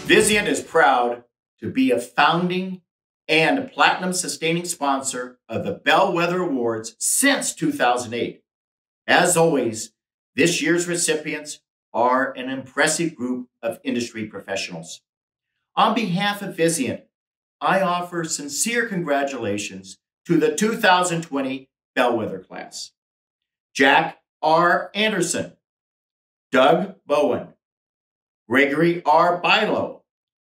Vizient is proud to be a founding and platinum sustaining sponsor of the Bellwether Awards since 2008. As always, this year's recipients are an impressive group of industry professionals. On behalf of Vizient, I offer sincere congratulations to the 2020 Bellwether class. Jack R. Anderson, Doug Bowen, Gregory R. Bilo,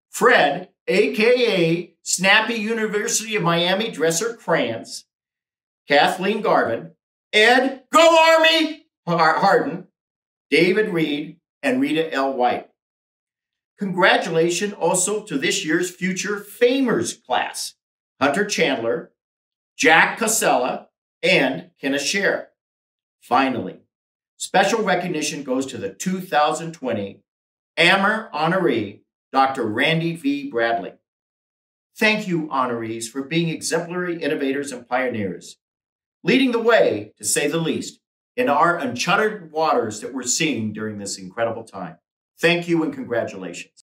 Fred, a.k.a. Snappy University of Miami Dresser Crayons, Kathleen Garvin, Ed, Go Army, Harden, David Reed, and Rita L. White. Congratulations also to this year's Future Famers class, Hunter Chandler, Jack Casella, and Kenneth Scher. Finally, special recognition goes to the 2020 AMER honoree, Dr. Randy V. Bradley. Thank you, honorees, for being exemplary innovators and pioneers, leading the way, to say the least, in our uncharted waters that we're seeing during this incredible time. Thank you and congratulations.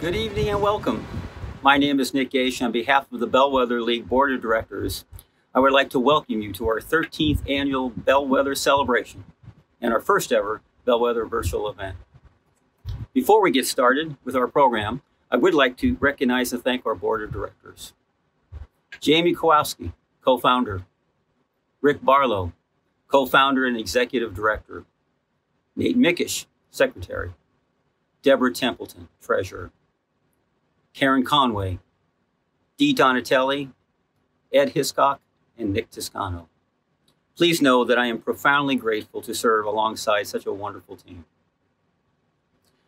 Good evening and welcome. My name is Nick Gage. On behalf of the Bellwether League Board of Directors, I would like to welcome you to our 13th annual Bellwether celebration and our first ever Bellwether virtual event. Before we get started with our program, I would like to recognize and thank our Board of Directors. Jamie Kowalski, co-founder. Rick Barlow, co-founder and executive director. Nate Mickish, secretary. Deborah Templeton, treasurer. Karen Conway, Dee Donatelli, Ed Hiscock, and Nick Toscano. Please know that I am profoundly grateful to serve alongside such a wonderful team.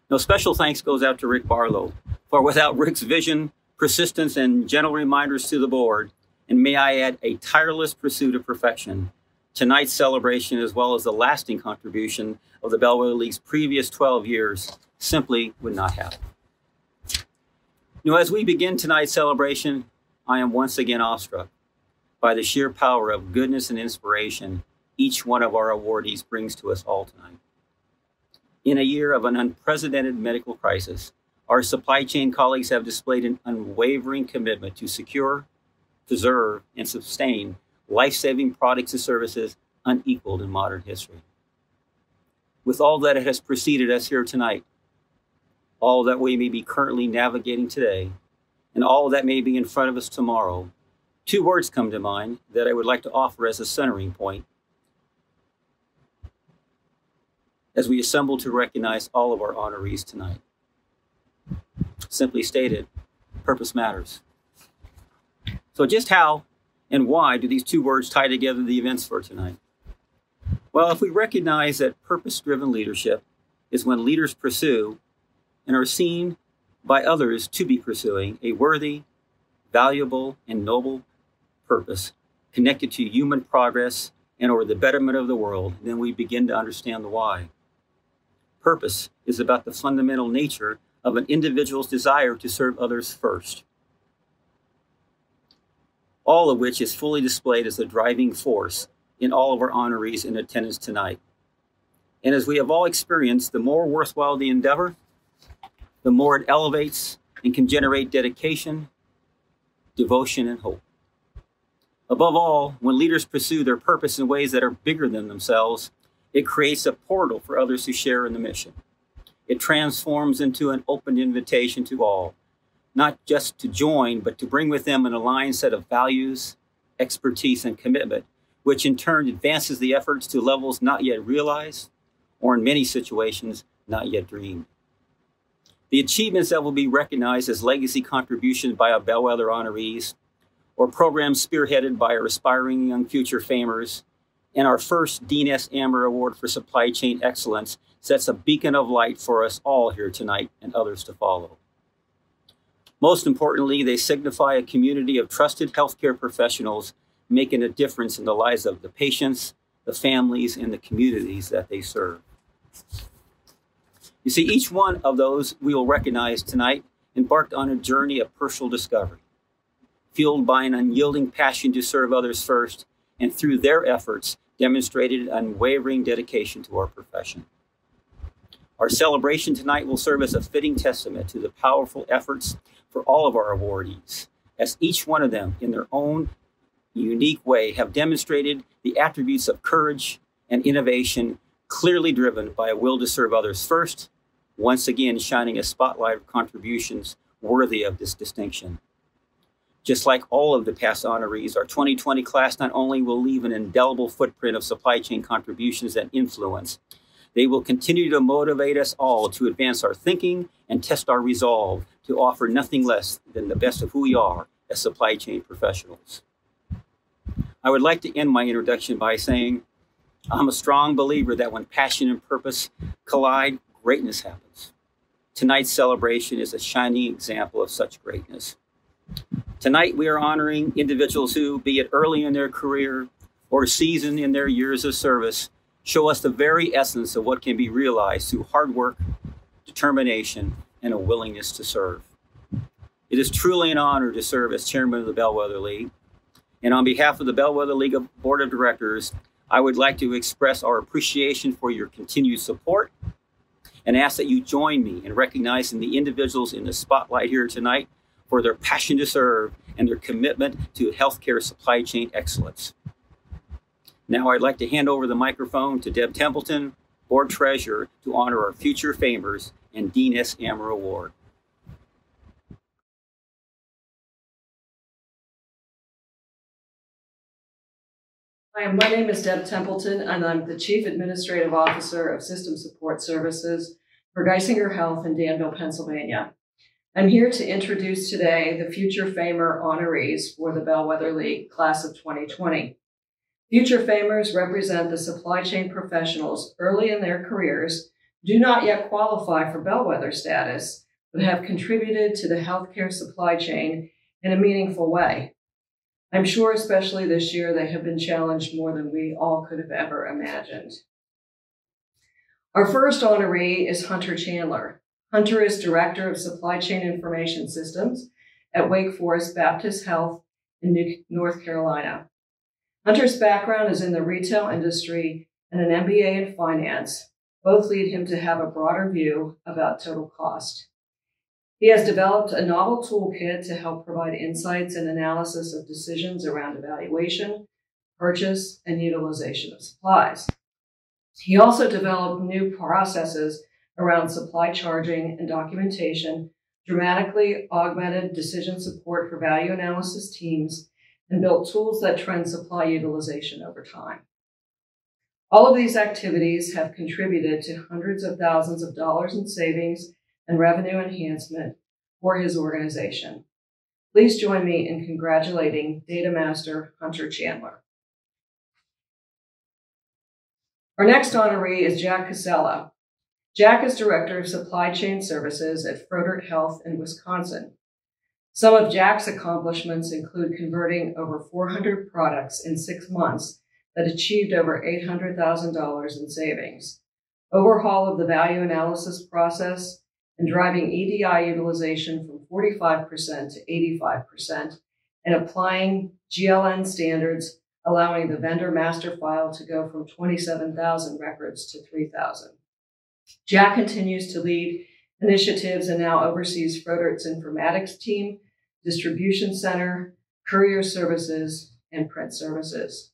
No special thanks goes out to Rick Barlow, for without Rick's vision, persistence, and gentle reminders to the board, and may I add a tireless pursuit of perfection, tonight's celebration, as well as the lasting contribution of the Bellwether League's previous 12 years, simply would not happen. You know, as we begin tonight's celebration, I am once again awestruck by the sheer power of goodness and inspiration each one of our awardees brings to us all tonight. In a year of an unprecedented medical crisis, our supply chain colleagues have displayed an unwavering commitment to secure, preserve, and sustain life-saving products and services unequaled in modern history. With all that has preceded us here tonight, all that we may be currently navigating today, and all that may be in front of us tomorrow, two words come to mind that I would like to offer as a centering point as we assemble to recognize all of our honorees tonight. Simply stated, purpose matters. So just how and why do these two words tie together the events for tonight? Well, if we recognize that purpose-driven leadership is when leaders pursue and are seen by others to be pursuing a worthy, valuable, and noble purpose connected to human progress and or the betterment of the world, then we begin to understand the why. Purpose is about the fundamental nature of an individual's desire to serve others first, all of which is fully displayed as a driving force in all of our honorees in attendance tonight. And as we have all experienced, the more worthwhile the endeavor, the more it elevates and can generate dedication, devotion, and hope. Above all, when leaders pursue their purpose in ways that are bigger than themselves, it creates a portal for others to share in the mission. It transforms into an open invitation to all, not just to join, but to bring with them an aligned set of values, expertise, and commitment, which in turn advances the efforts to levels not yet realized, or in many situations, not yet dreamed. The achievements that will be recognized as legacy contributions by our Bellwether honorees, or programs spearheaded by our aspiring young future famers, and our first Dean S. Amber Award for Supply Chain Excellence sets a beacon of light for us all here tonight and others to follow. Most importantly, they signify a community of trusted healthcare professionals making a difference in the lives of the patients, the families, and the communities that they serve. You see, each one of those we will recognize tonight embarked on a journey of personal discovery, fueled by an unyielding passion to serve others first, and through their efforts, demonstrated unwavering dedication to our profession. Our celebration tonight will serve as a fitting testament to the powerful efforts for all of our awardees, as each one of them, in their own unique way, have demonstrated the attributes of courage and innovation, clearly driven by a will to serve others first, once again shining a spotlight of contributions worthy of this distinction. Just like all of the past honorees, our 2020 class not only will leave an indelible footprint of supply chain contributions and influence, they will continue to motivate us all to advance our thinking and test our resolve to offer nothing less than the best of who we are as supply chain professionals. I would like to end my introduction by saying, I'm a strong believer that when passion and purpose collide, greatness happens. Tonight's celebration is a shining example of such greatness. Tonight, we are honoring individuals who, be it early in their career or seasoned in their years of service, show us the very essence of what can be realized through hard work, determination, and a willingness to serve. It is truly an honor to serve as chairman of the Bellwether League. And on behalf of the Bellwether League Board of Directors, I would like to express our appreciation for your continued support and ask that you join me in recognizing the individuals in the spotlight here tonight for their passion to serve and their commitment to healthcare supply chain excellence. Now I'd like to hand over the microphone to Deb Templeton, Board Treasurer, to honor our future famers and Dean S. Amber Award. Hi, my name is Deb Templeton, and I'm the Chief Administrative Officer of System Support Services for Geisinger Health in Danville, Pennsylvania. I'm here to introduce today the Future Famer honorees for the Bellwether League Class of 2020. Future Famers represent the supply chain professionals early in their careers, do not yet qualify for Bellwether status, but have contributed to the healthcare supply chain in a meaningful way. I'm sure especially this year they have been challenged more than we all could have ever imagined. Our first honoree is Hunter Chandler. Hunter is Director of Supply Chain Information Systems at Wake Forest Baptist Health in North Carolina. Hunter's background is in the retail industry and an MBA in finance. Both lead him to have a broader view about total cost. He has developed a novel toolkit to help provide insights and analysis of decisions around evaluation, purchase, and utilization of supplies. He also developed new processes around supply charging and documentation, dramatically augmented decision support for value analysis teams, and built tools that trend supply utilization over time. All of these activities have contributed to hundreds of thousands of dollars in savings and revenue enhancement for his organization. Please join me in congratulating Data Master Hunter Chandler. Our next honoree is Jack Casella. Jack is Director of Supply Chain Services at Froedtert Health in Wisconsin. Some of Jack's accomplishments include converting over 400 products in 6 months that achieved over $800,000 in savings, overhaul of the value analysis process, and driving EDI utilization from 45% to 85%, and applying GLN standards, allowing the vendor master file to go from 27,000 records to 3,000. Jack continues to lead initiatives and now oversees Frodert's informatics team, distribution center, courier services, and print services.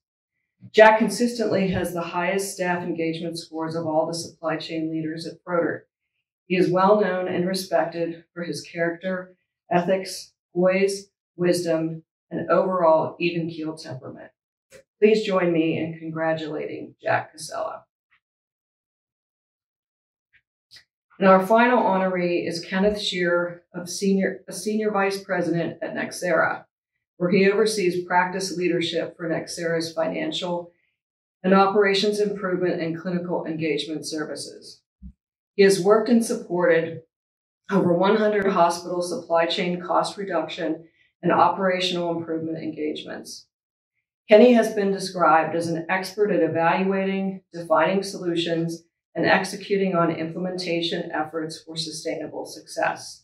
Jack consistently has the highest staff engagement scores of all the supply chain leaders at Frodert. He is well known and respected for his character, ethics, poise, wisdom, and overall even-keeled temperament. Please join me in congratulating Jack Casella. And our final honoree is Kenneth Shearer, a senior vice president at Nexera, where he oversees practice leadership for Nexera's financial and operations improvement and clinical engagement services. He has worked and supported over 100 hospital supply chain cost reduction and operational improvement engagements. Kenny has been described as an expert at evaluating, defining solutions, and executing on implementation efforts for sustainable success.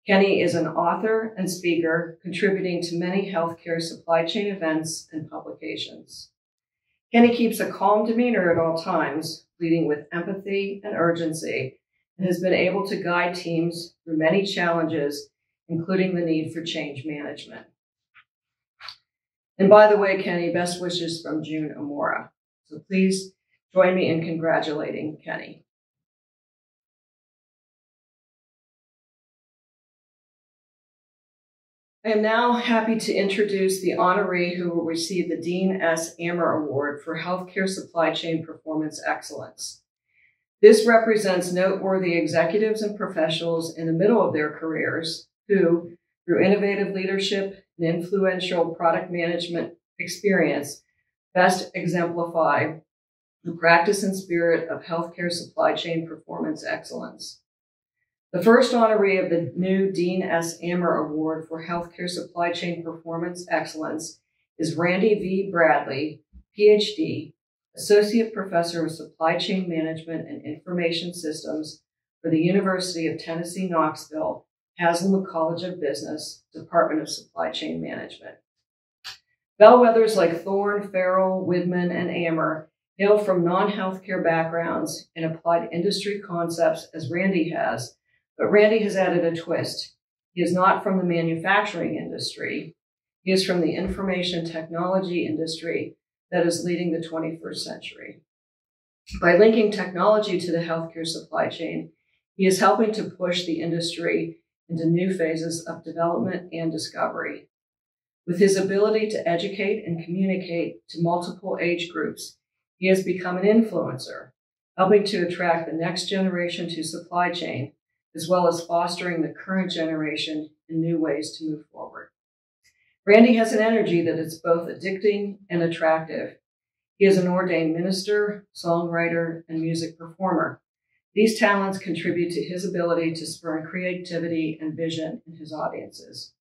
Kenny is an author and speaker, contributing to many healthcare supply chain events and publications. Kenny keeps a calm demeanor at all times, leading with empathy and urgency, and has been able to guide teams through many challenges, including the need for change management. And by the way, Kenny, best wishes from June Amora. So please join me in congratulating Kenny. I am now happy to introduce the honoree who will receive the Dean S. Ammer Award for Healthcare Supply Chain Performance Excellence. This represents noteworthy executives and professionals in the middle of their careers who, through innovative leadership and influential product management experience, best exemplify the practice and spirit of healthcare supply chain performance excellence. The first honoree of the new Dean S. Ammer Award for Healthcare Supply Chain Performance Excellence is Randy V. Bradley, PhD, Associate Professor of Supply Chain Management and Information Systems for the University of Tennessee, Knoxville, Haslam College of Business, Department of Supply Chain Management. Bellwethers like Thorne, Farrell, Widman, and Ammer hail from non-healthcare backgrounds and applied industry concepts as Randy has, but Randy has added a twist. He is not from the manufacturing industry. He is from the information technology industry that is leading the 21st century. By linking technology to the healthcare supply chain, he is helping to push the industry into new phases of development and discovery. With his ability to educate and communicate to multiple age groups, he has become an influencer, helping to attract the next generation to supply chain, as well as fostering the current generation in new ways to move forward. Randy has an energy that is both addicting and attractive. He is an ordained minister, songwriter, and music performer. These talents contribute to his ability to spur creativity and vision in his audiences.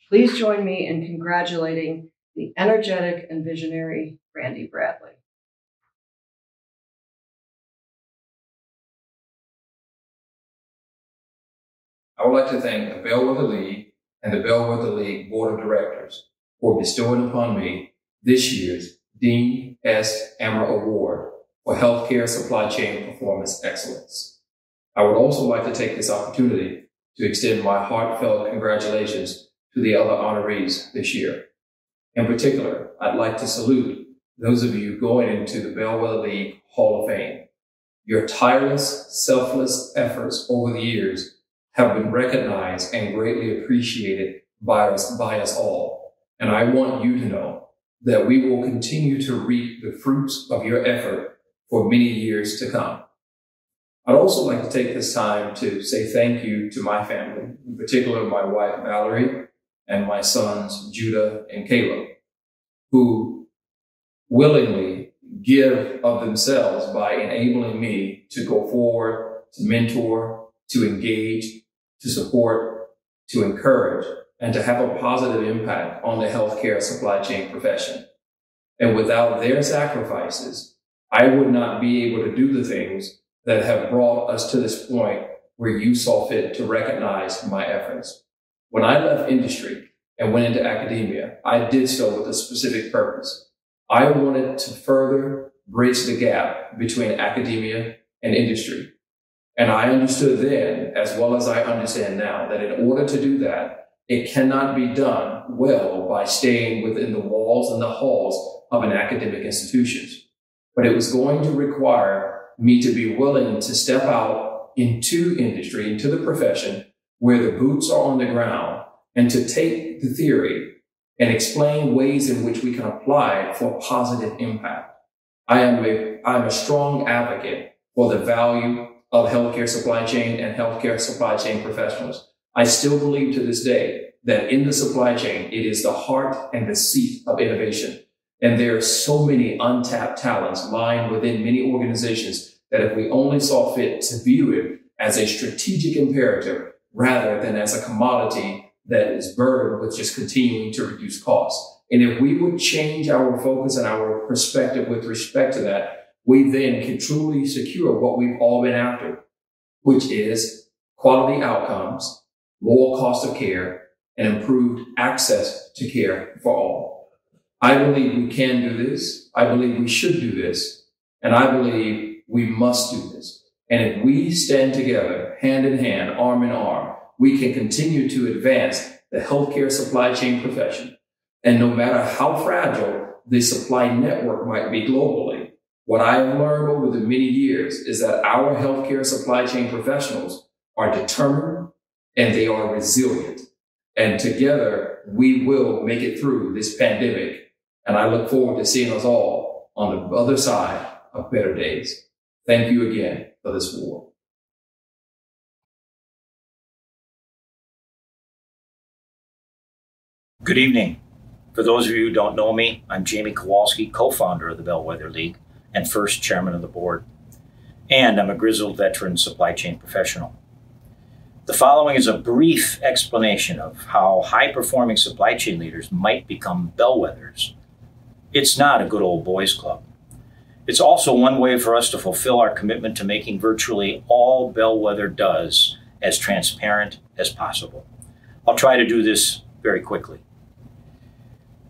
Please join me in congratulating the energetic and visionary Randy Bradley. I would like to thank the Bellwether League and the Bellwether League Board of Directors for bestowing upon me this year's Dean S. Ammer Award for Healthcare Supply Chain Performance Excellence. I would also like to take this opportunity to extend my heartfelt congratulations to the other honorees this year. In particular, I'd like to salute those of you going into the Bellwether League Hall of Fame. Your tireless, selfless efforts over the years have been recognized and greatly appreciated by us all. And I want you to know that we will continue to reap the fruits of your effort for many years to come. I'd also like to take this time to say thank you to my family, in particular my wife, Valerie, and my sons, Judah and Caleb, who willingly give of themselves by enabling me to go forward, to mentor, to engage, to support, to encourage, and to have a positive impact on the healthcare supply chain profession. And without their sacrifices, I would not be able to do the things that have brought us to this point where you saw fit to recognize my efforts. When I left industry and went into academia, I did so with a specific purpose. I wanted to further bridge the gap between academia and industry. And I understood then, as well as I understand now, that in order to do that, it cannot be done well by staying within the walls and the halls of an academic institution. But it was going to require me to be willing to step out into industry, into the profession, where the boots are on the ground, and to take the theory and explain ways in which we can apply it for positive impact. I'm a strong advocate for the value of healthcare supply chain and healthcare supply chain professionals. I still believe to this day that in the supply chain, it is the heart and the seat of innovation. And there are so many untapped talents lying within many organizations that if we only saw fit to view it as a strategic imperative rather than as a commodity that is burdened with just continuing to reduce costs. And if we would change our focus and our perspective with respect to that, we then can truly secure what we've all been after, which is quality outcomes, lower cost of care, and improved access to care for all. I believe we can do this. I believe we should do this. And I believe we must do this. And if we stand together, hand in hand, arm in arm, we can continue to advance the healthcare supply chain profession. And no matter how fragile the supply network might be globally, what I have learned over the many years is that our healthcare supply chain professionals are determined and they are resilient. And together, we will make it through this pandemic. And I look forward to seeing us all on the other side of better days. Thank you again for this war. Good evening. For those of you who don't know me, I'm Jamie Kowalski, co-founder of the Bellwether League and first chairman of the board. And I'm a grizzled veteran supply chain professional. The following is a brief explanation of how high-performing supply chain leaders might become bellwethers. It's not a good old boys club. It's also one way for us to fulfill our commitment to making virtually all Bellwether does as transparent as possible. I'll try to do this very quickly.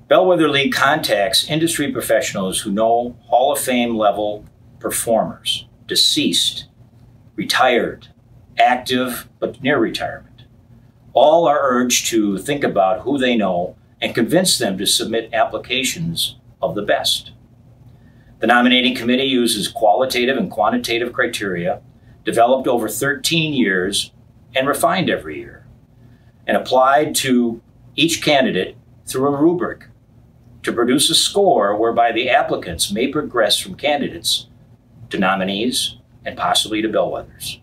Bellwether League contacts industry professionals who know Hall of Fame level performers, deceased, retired, active, but near retirement. All are urged to think about who they know and convince them to submit applications of the best. The nominating committee uses qualitative and quantitative criteria developed over 13 years and refined every year, and applied to each candidate through a rubric to produce a score whereby the applicants may progress from candidates to nominees and possibly to bellwethers.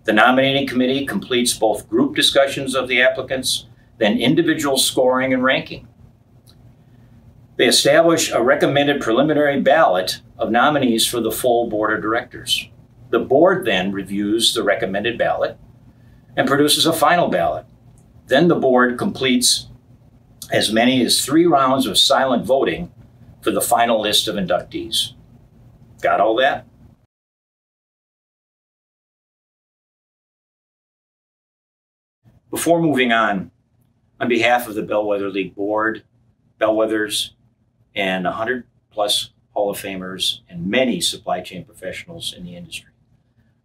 The nominating committee completes both group discussions of the applicants, then individual scoring and ranking. They establish a recommended preliminary ballot of nominees for the full board of directors. The board then reviews the recommended ballot and produces a final ballot. Then the board completes as many as 3 rounds of silent voting for the final list of inductees. Got all that? Before moving on behalf of the Bellwether League board, bellwethers, and 100+ Hall of Famers and many supply chain professionals in the industry,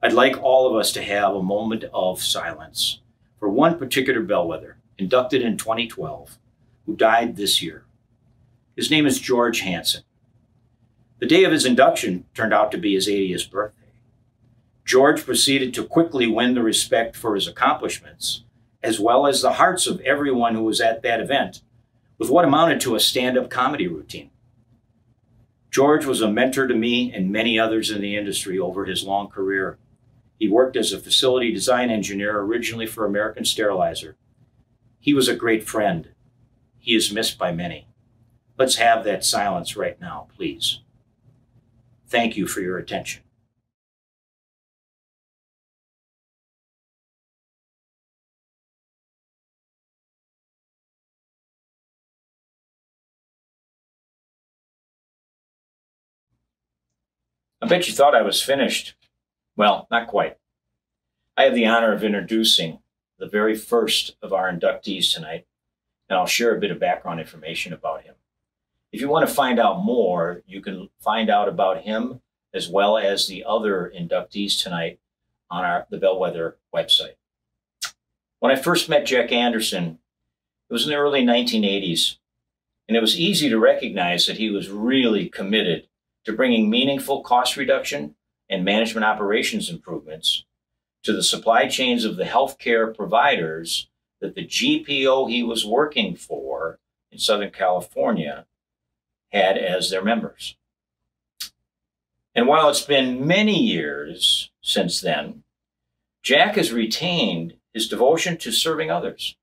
I'd like all of us to have a moment of silence for one particular bellwether inducted in 2012 who died this year. His name is George Hansen. The day of his induction turned out to be his 80th birthday. George proceeded to quickly win the respect for his accomplishments, as well as the hearts of everyone who was at that event, with what amounted to a stand-up comedy routine. George was a mentor to me and many others in the industry over his long career. He worked as a facility design engineer originally for American Sterilizer. He was a great friend. He is missed by many. Let's have that silence right now, please. Thank you for your attention. I bet you thought I was finished. Well, not quite. I have the honor of introducing the very first of our inductees tonight, and I'll share a bit of background information about him. If you want to find out more, you can find out about him as well as the other inductees tonight on the Bellwether website. When I first met Jack Anderson, it was in the early 1980s, and it was easy to recognize that he was really committed to bringing meaningful cost reduction and management operations improvements to the supply chains of the healthcare providers that the GPO he was working for in Southern California had as their members. And while it's been many years since then, Jack has retained his devotion to serving others.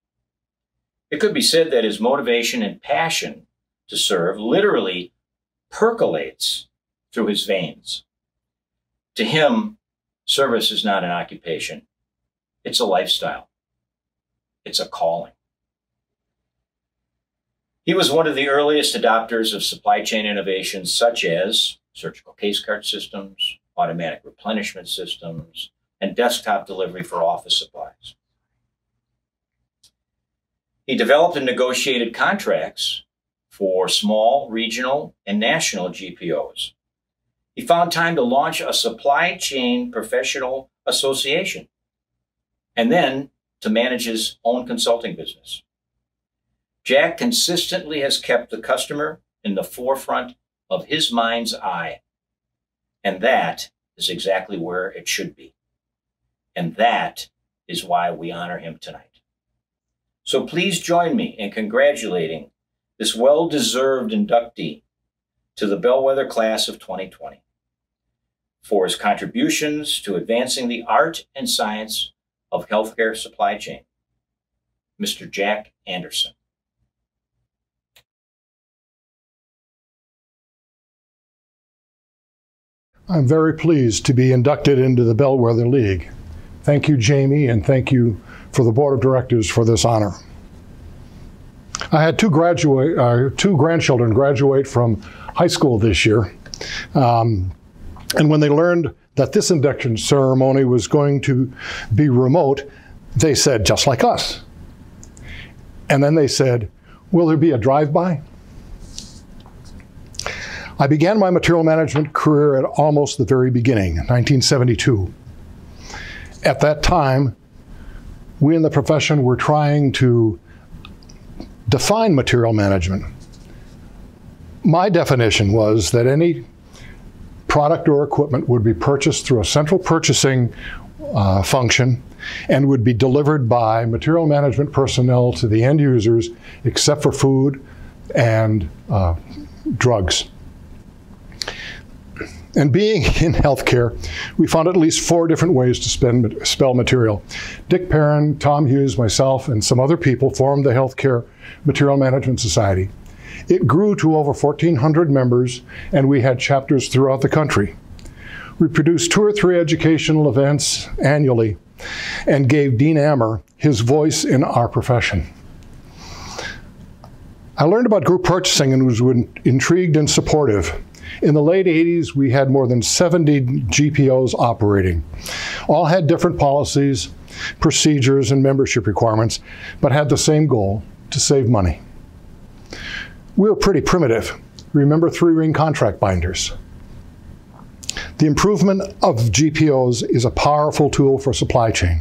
It could be said that his motivation and passion to serve literally percolates through his veins. To him, service is not an occupation. It's a lifestyle. It's a calling. He was one of the earliest adopters of supply chain innovations such as surgical case cart systems, automatic replenishment systems, and desktop delivery for office supplies. He developed and negotiated contracts for small, regional, and national GPOs. He found time to launch a supply chain professional association and then to manage his own consulting business. Jack consistently has kept the customer in the forefront of his mind's eye. And that is exactly where it should be. And that is why we honor him tonight. So please join me in congratulating this well-deserved inductee to the Bellwether class of 2020 for his contributions to advancing the art and science of healthcare supply chain, Mr. Jack Anderson. I'm very pleased to be inducted into the Bellwether League. Thank you, Jamie, and thank you for the Board of Directors for this honor. I had two grandchildren graduate from high school this year. And when they learned that this induction ceremony was going to be remote, they said, just like us. And then they said, will there be a drive-by? I began my material management career at almost the very beginning, 1972. At that time, we in the profession were trying to define material management. My definition was that any product or equipment would be purchased through a central purchasing function and would be delivered by material management personnel to the end users, except for food and drugs. And being in healthcare, we found at least 4 different ways to spell material. Dick Perrin, Tom Hughes, myself, and some other people formed the Healthcare Material Management Society. It grew to over 1,400 members, and we had chapters throughout the country. We produced 2 or 3 educational events annually and gave Dean Ammer his voice in our profession. I learned about group purchasing and was intrigued and supportive. In the late 80s, we had more than 70 GPOs operating. All had different policies, procedures, and membership requirements, but had the same goal, to save money. We were pretty primitive. Remember 3-ring contract binders. The improvement of GPOs is a powerful tool for supply chain.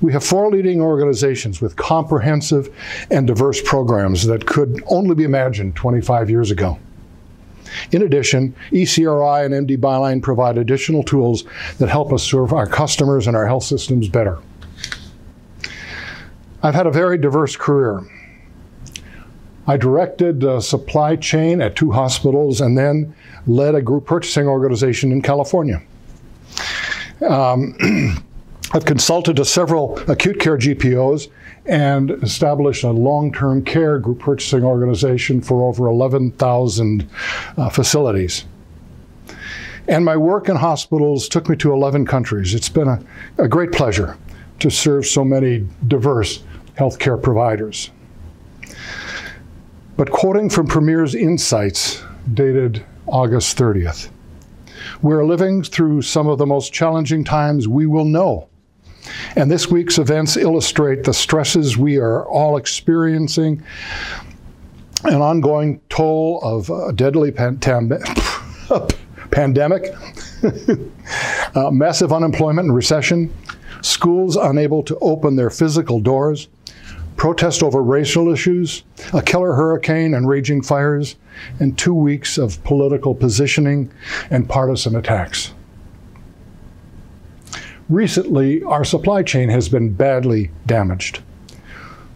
We have 4 leading organizations with comprehensive and diverse programs that could only be imagined 25 years ago. In addition, ECRI and MD Byline provide additional tools that help us serve our customers and our health systems better. I've had a very diverse career. I directed supply chain at 2 hospitals and then led a group purchasing organization in California. I've consulted to several acute care GPOs and established a long-term care group purchasing organization for over 11,000 facilities. And my work in hospitals took me to 11 countries. It's been a great pleasure to serve so many diverse healthcare providers. But quoting from Premier's Insights, dated August 30th, we're living through some of the most challenging times we will know. And this week's events illustrate the stresses we are all experiencing, an ongoing toll of a deadly pandemic, massive unemployment and recession, schools unable to open their physical doors, protest over racial issues, a killer hurricane and raging fires, and 2 weeks of political positioning and partisan attacks. Recently, our supply chain has been badly damaged.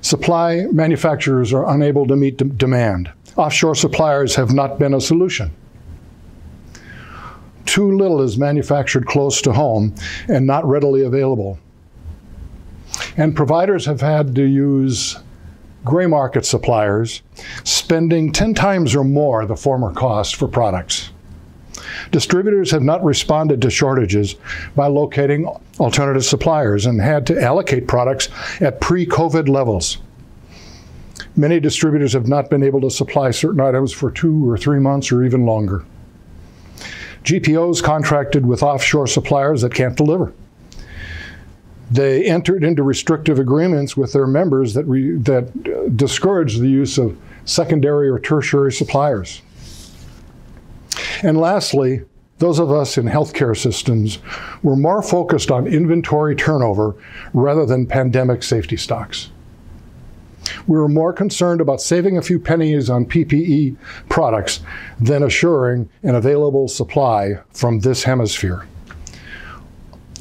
Supply manufacturers are unable to meet demand. Offshore suppliers have not been a solution. Too little is manufactured close to home and not readily available. And providers have had to use gray market suppliers, spending 10 times or more the former cost for products. Distributors have not responded to shortages by locating alternative suppliers and had to allocate products at pre-COVID levels. Many distributors have not been able to supply certain items for 2 or 3 months or even longer. GPOs contracted with offshore suppliers that can't deliver. They entered into restrictive agreements with their members that discourage the use of secondary or tertiary suppliers. And lastly, those of us in healthcare systems were more focused on inventory turnover rather than pandemic safety stocks. We were more concerned about saving a few pennies on PPE products than assuring an available supply from this hemisphere.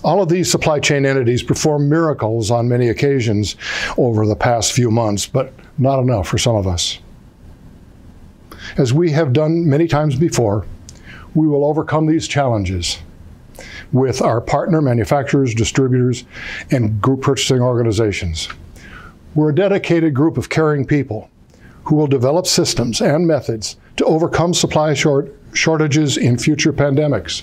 All of these supply chain entities perform miracles on many occasions over the past few months, but not enough for some of us. As we have done many times before, we will overcome these challenges with our partner manufacturers, distributors, and group purchasing organizations. We're a dedicated group of caring people who will develop systems and methods to overcome supply shortages in future pandemics.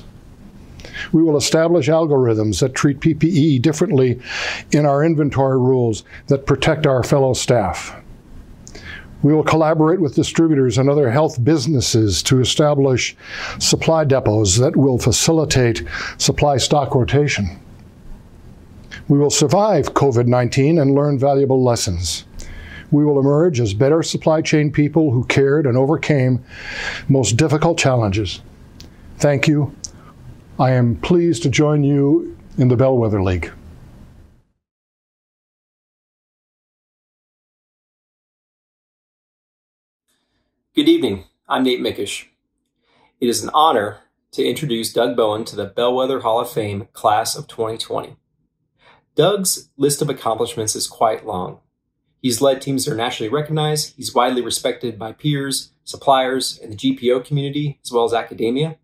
We will establish algorithms that treat PPE differently in our inventory rules that protect our fellow staff. We will collaborate with distributors and other health businesses to establish supply depots that will facilitate supply stock rotation. We will survive COVID-19 and learn valuable lessons. We will emerge as better supply chain people who cared and overcame most difficult challenges. Thank you. I am pleased to join you in the Bellwether League. Good evening, I'm Nate Mickish. It is an honor to introduce Doug Bowen to the Bellwether Hall of Fame Class of 2020. Doug's list of accomplishments is quite long. He's led teams that are nationally recognized, he's widely respected by peers, suppliers, and the GPO community, as well as academia.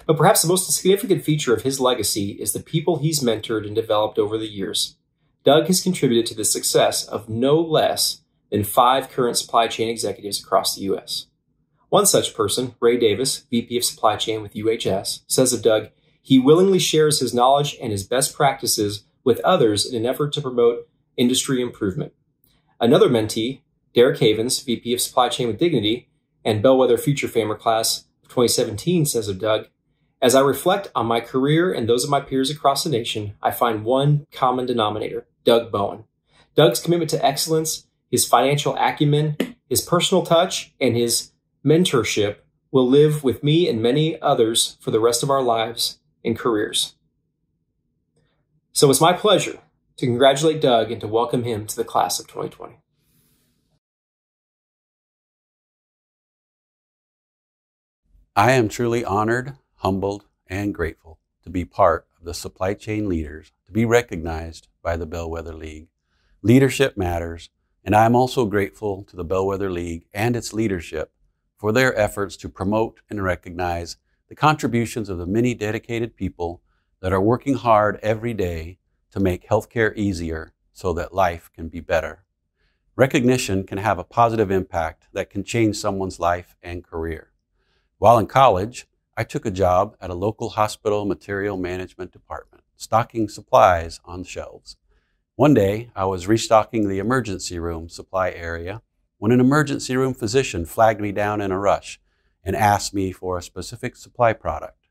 But perhaps the most significant feature of his legacy is the people he's mentored and developed over the years. Doug has contributed to the success of no less than 5 current supply chain executives across the U.S. One such person, Ray Davis, VP of Supply Chain with UHS, says of Doug, he willingly shares his knowledge and his best practices with others in an effort to promote industry improvement. Another mentee, Derek Havens, VP of Supply Chain with Dignity and Bellwether Future Famer Class of 2017, says of Doug, as I reflect on my career and those of my peers across the nation, I find one common denominator, Doug Bowen. Doug's commitment to excellence, his financial acumen, his personal touch, and his mentorship will live with me and many others for the rest of our lives and careers. So it's my pleasure to congratulate Doug and to welcome him to the Class of 2020. I am truly honored, humbled, and grateful to be part of the supply chain leaders, to be recognized by the Bellwether League. Leadership matters, and I am also grateful to the Bellwether League and its leadership for their efforts to promote and recognize the contributions of the many dedicated people that are working hard every day to make healthcare easier so that life can be better. Recognition can have a positive impact that can change someone's life and career. While in college, I took a job at a local hospital material management department, stocking supplies on shelves. One day, I was restocking the emergency room supply area when an emergency room physician flagged me down in a rush and asked me for a specific supply product.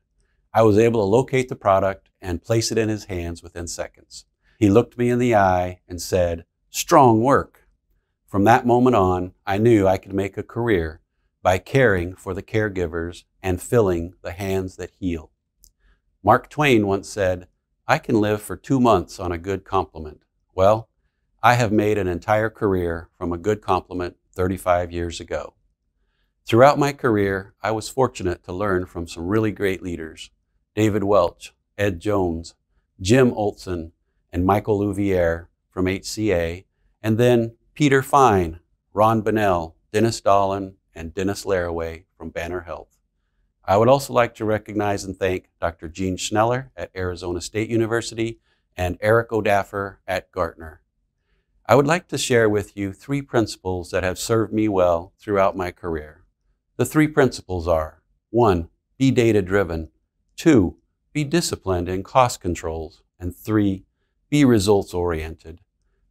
I was able to locate the product and place it in his hands within seconds. He looked me in the eye and said, "Strong work." From that moment on, I knew I could make a career by caring for the caregivers and filling the hands that heal. Mark Twain once said, "I can live for 2 months on a good compliment." Well, I have made an entire career from a good compliment 35 years ago. Throughout my career, I was fortunate to learn from some really great leaders: David Welch, Ed Jones, Jim Olson, and Michael Louviere from HCA, and then Peter Fine, Ron Bonnell, Dennis Dolan, and Dennis Laraway from Banner Health. I would also like to recognize and thank Dr. Gene Schneller at Arizona State University and Eric O'Daffer at Gartner. I would like to share with you 3 principles that have served me well throughout my career. The 3 principles are: 1, be data-driven; 2, be disciplined in cost controls; and 3, be results-oriented.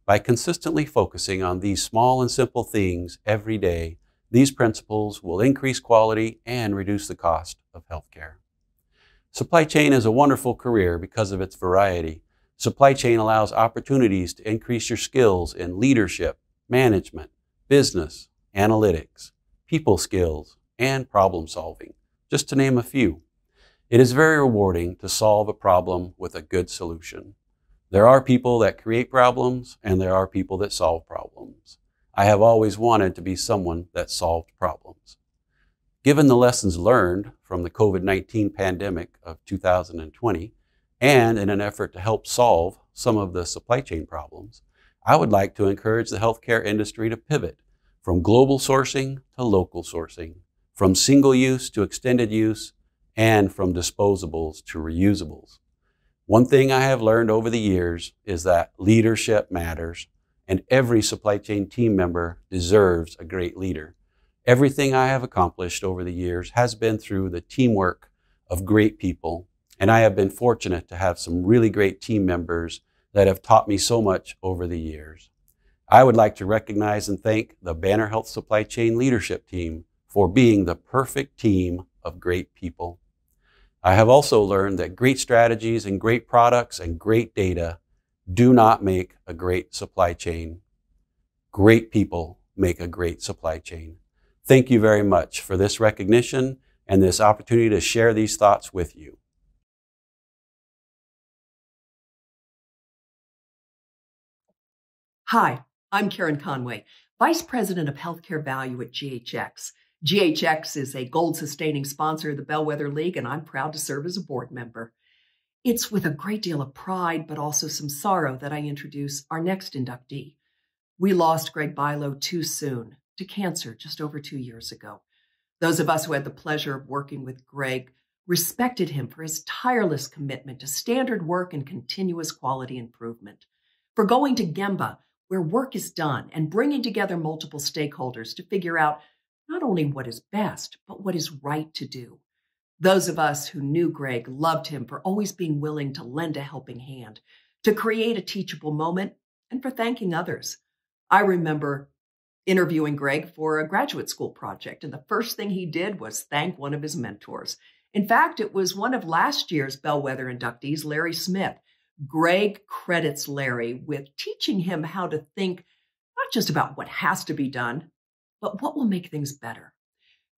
By consistently focusing on these small and simple things every day, these principles will increase quality and reduce the cost of healthcare. Supply chain is a wonderful career because of its variety. Supply chain allows opportunities to increase your skills in leadership, management, business, analytics, people skills, and problem solving, just to name a few. It is very rewarding to solve a problem with a good solution. There are people that create problems, and there are people that solve problems. I have always wanted to be someone that solved problems. Given the lessons learned from the COVID-19 pandemic of 2020, and in an effort to help solve some of the supply chain problems, I would like to encourage the healthcare industry to pivot from global sourcing to local sourcing, from single use to extended use, and from disposables to reusables. One thing I have learned over the years is that leadership matters, and every supply chain team member deserves a great leader. Everything I have accomplished over the years has been through the teamwork of great people, and I have been fortunate to have some really great team members that have taught me so much over the years. I would like to recognize and thank the Banner Health Supply Chain Leadership Team for being the perfect team of great people. I have also learned that great strategies and great products and great data do not make a great supply chain. Great people make a great supply chain. Thank you very much for this recognition and this opportunity to share these thoughts with you. Hi, I'm Karen Conway, Vice President of Healthcare Value at GHX. GHX is a gold-sustaining sponsor of the Bellwether League, and I'm proud to serve as a board member. It's with a great deal of pride, but also some sorrow, that I introduce our next inductee. We lost Greg Bilo too soon to cancer just over 2 years ago. Those of us who had the pleasure of working with Greg respected him for his tireless commitment to standard work and continuous quality improvement, for going to Gemba, where work is done, and bringing together multiple stakeholders to figure out not only what is best, but what is right to do. Those of us who knew Greg loved him for always being willing to lend a helping hand, to create a teachable moment, and for thanking others. I remember interviewing Greg for a graduate school project, and the first thing he did was thank one of his mentors. In fact, it was one of last year's Bellwether inductees, Larry Smith. Greg credits Larry with teaching him how to think not just about what has to be done, but what will make things better.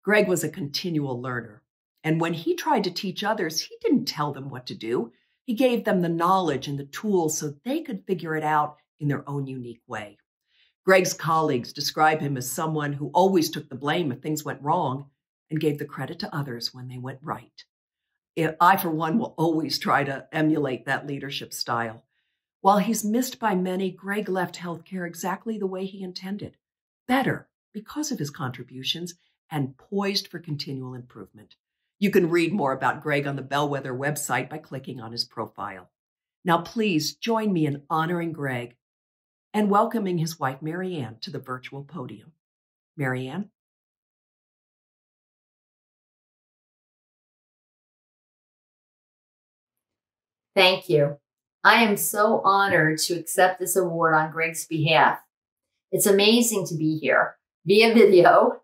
Greg was a continual learner, and when he tried to teach others, he didn't tell them what to do. He gave them the knowledge and the tools so they could figure it out in their own unique way. Greg's colleagues describe him as someone who always took the blame if things went wrong and gave the credit to others when they went right. I, for one, will always try to emulate that leadership style. While he's missed by many, Greg left healthcare exactly the way he intended, better because of his contributions and poised for continual improvement. You can read more about Greg on the Bellwether website by clicking on his profile. Now, please join me in honoring Greg and welcoming his wife, Marianne, to the virtual podium. Marianne? Thank you. I am so honored to accept this award on Greg's behalf. It's amazing to be here via video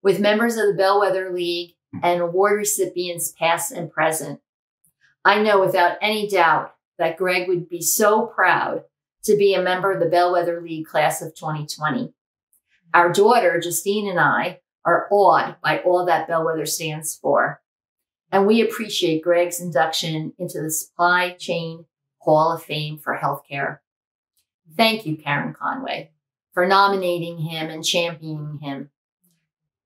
with members of the Bellwether League and award recipients past and present. I know without any doubt that Greg would be so proud to be a member of the Bellwether League class of 2020. Our daughter, Justine, and I are awed by all that Bellwether stands for. and we appreciate Greg's induction into the Supply Chain Hall of Fame for Healthcare. Thank you, Karen Conway, for nominating him and championing him.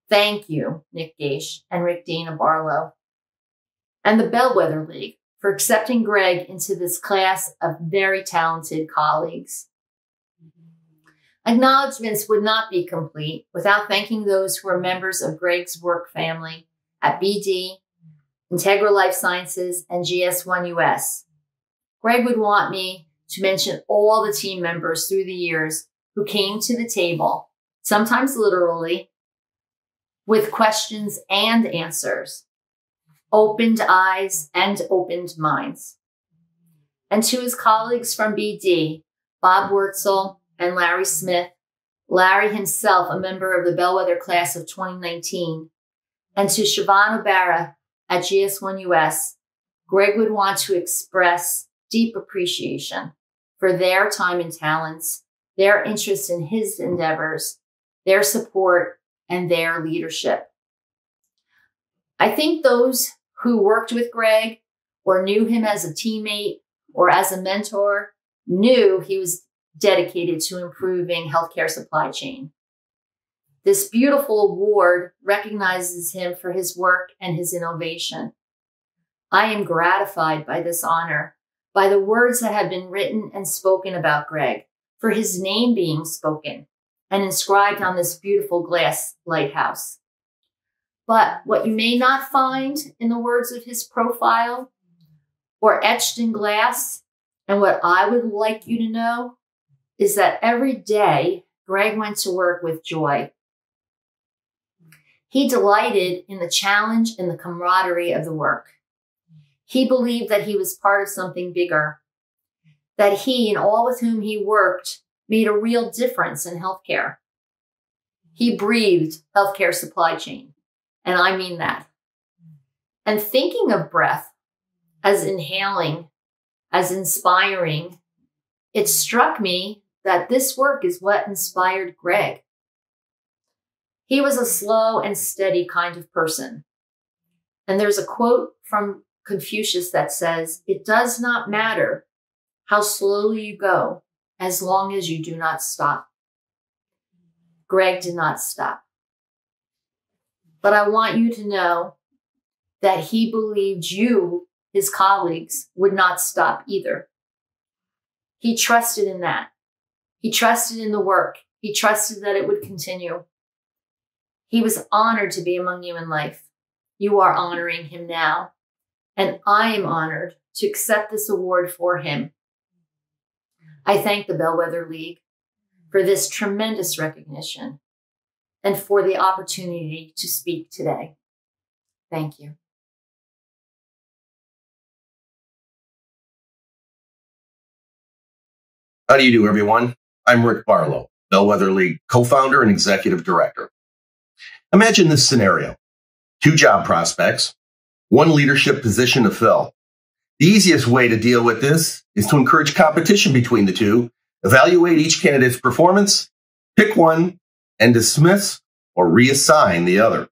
Thank you, Nick Gage and Rick Dana Barlow, and the Bellwether League for accepting Greg into this class of very talented colleagues. Acknowledgements would not be complete without thanking those who are members of Greg's work family at BD, Integra Life Sciences, and GS1 US. Greg would want me to mention all the team members through the years who came to the table, sometimes literally, with questions and answers, opened eyes and opened minds. And to his colleagues from BD, Bob Wurtzel and Larry Smith, Larry himself a member of the Bellwether class of 2019, and to Siobhan O'Bara at GS1 US, Greg would want to express deep appreciation for their time and talents, their interest in his endeavors, their support, and their leadership. I think those who worked with Greg or knew him as a teammate or as a mentor knew he was dedicated to improving healthcare supply chain. This beautiful award recognizes him for his work and his innovation. I am gratified by this honor, by the words that have been written and spoken about Greg, for his name being spoken and inscribed on this beautiful glass lighthouse. But what you may not find in the words of his profile or etched in glass, and what I would like you to know, is that every day Greg went to work with joy. He delighted in the challenge and the camaraderie of the work. He believed that he was part of something bigger, that he and all with whom he worked made a real difference in healthcare. He breathed healthcare supply chain, and I mean that. And thinking of breath as inhaling, as inspiring, it struck me that this work is what inspired Greg. He was a slow and steady kind of person. And there's a quote from Confucius that says, "It does not matter how slowly you go as long as you do not stop." Greg did not stop. But I want you to know that he believed you, his colleagues, would not stop either. He trusted in that. He trusted in the work. He trusted that it would continue. He was honored to be among you in life. You are honoring him now. And I am honored to accept this award for him. I thank the Bellwether League for this tremendous recognition and for the opportunity to speak today. Thank you. How do you do, everyone? I'm Rick Barlow, Bellwether League co-founder and executive director. Imagine this scenario. 2 job prospects, 1 leadership position to fill. The easiest way to deal with this is to encourage competition between the 2, evaluate each candidate's performance, pick one, and dismiss or reassign the other.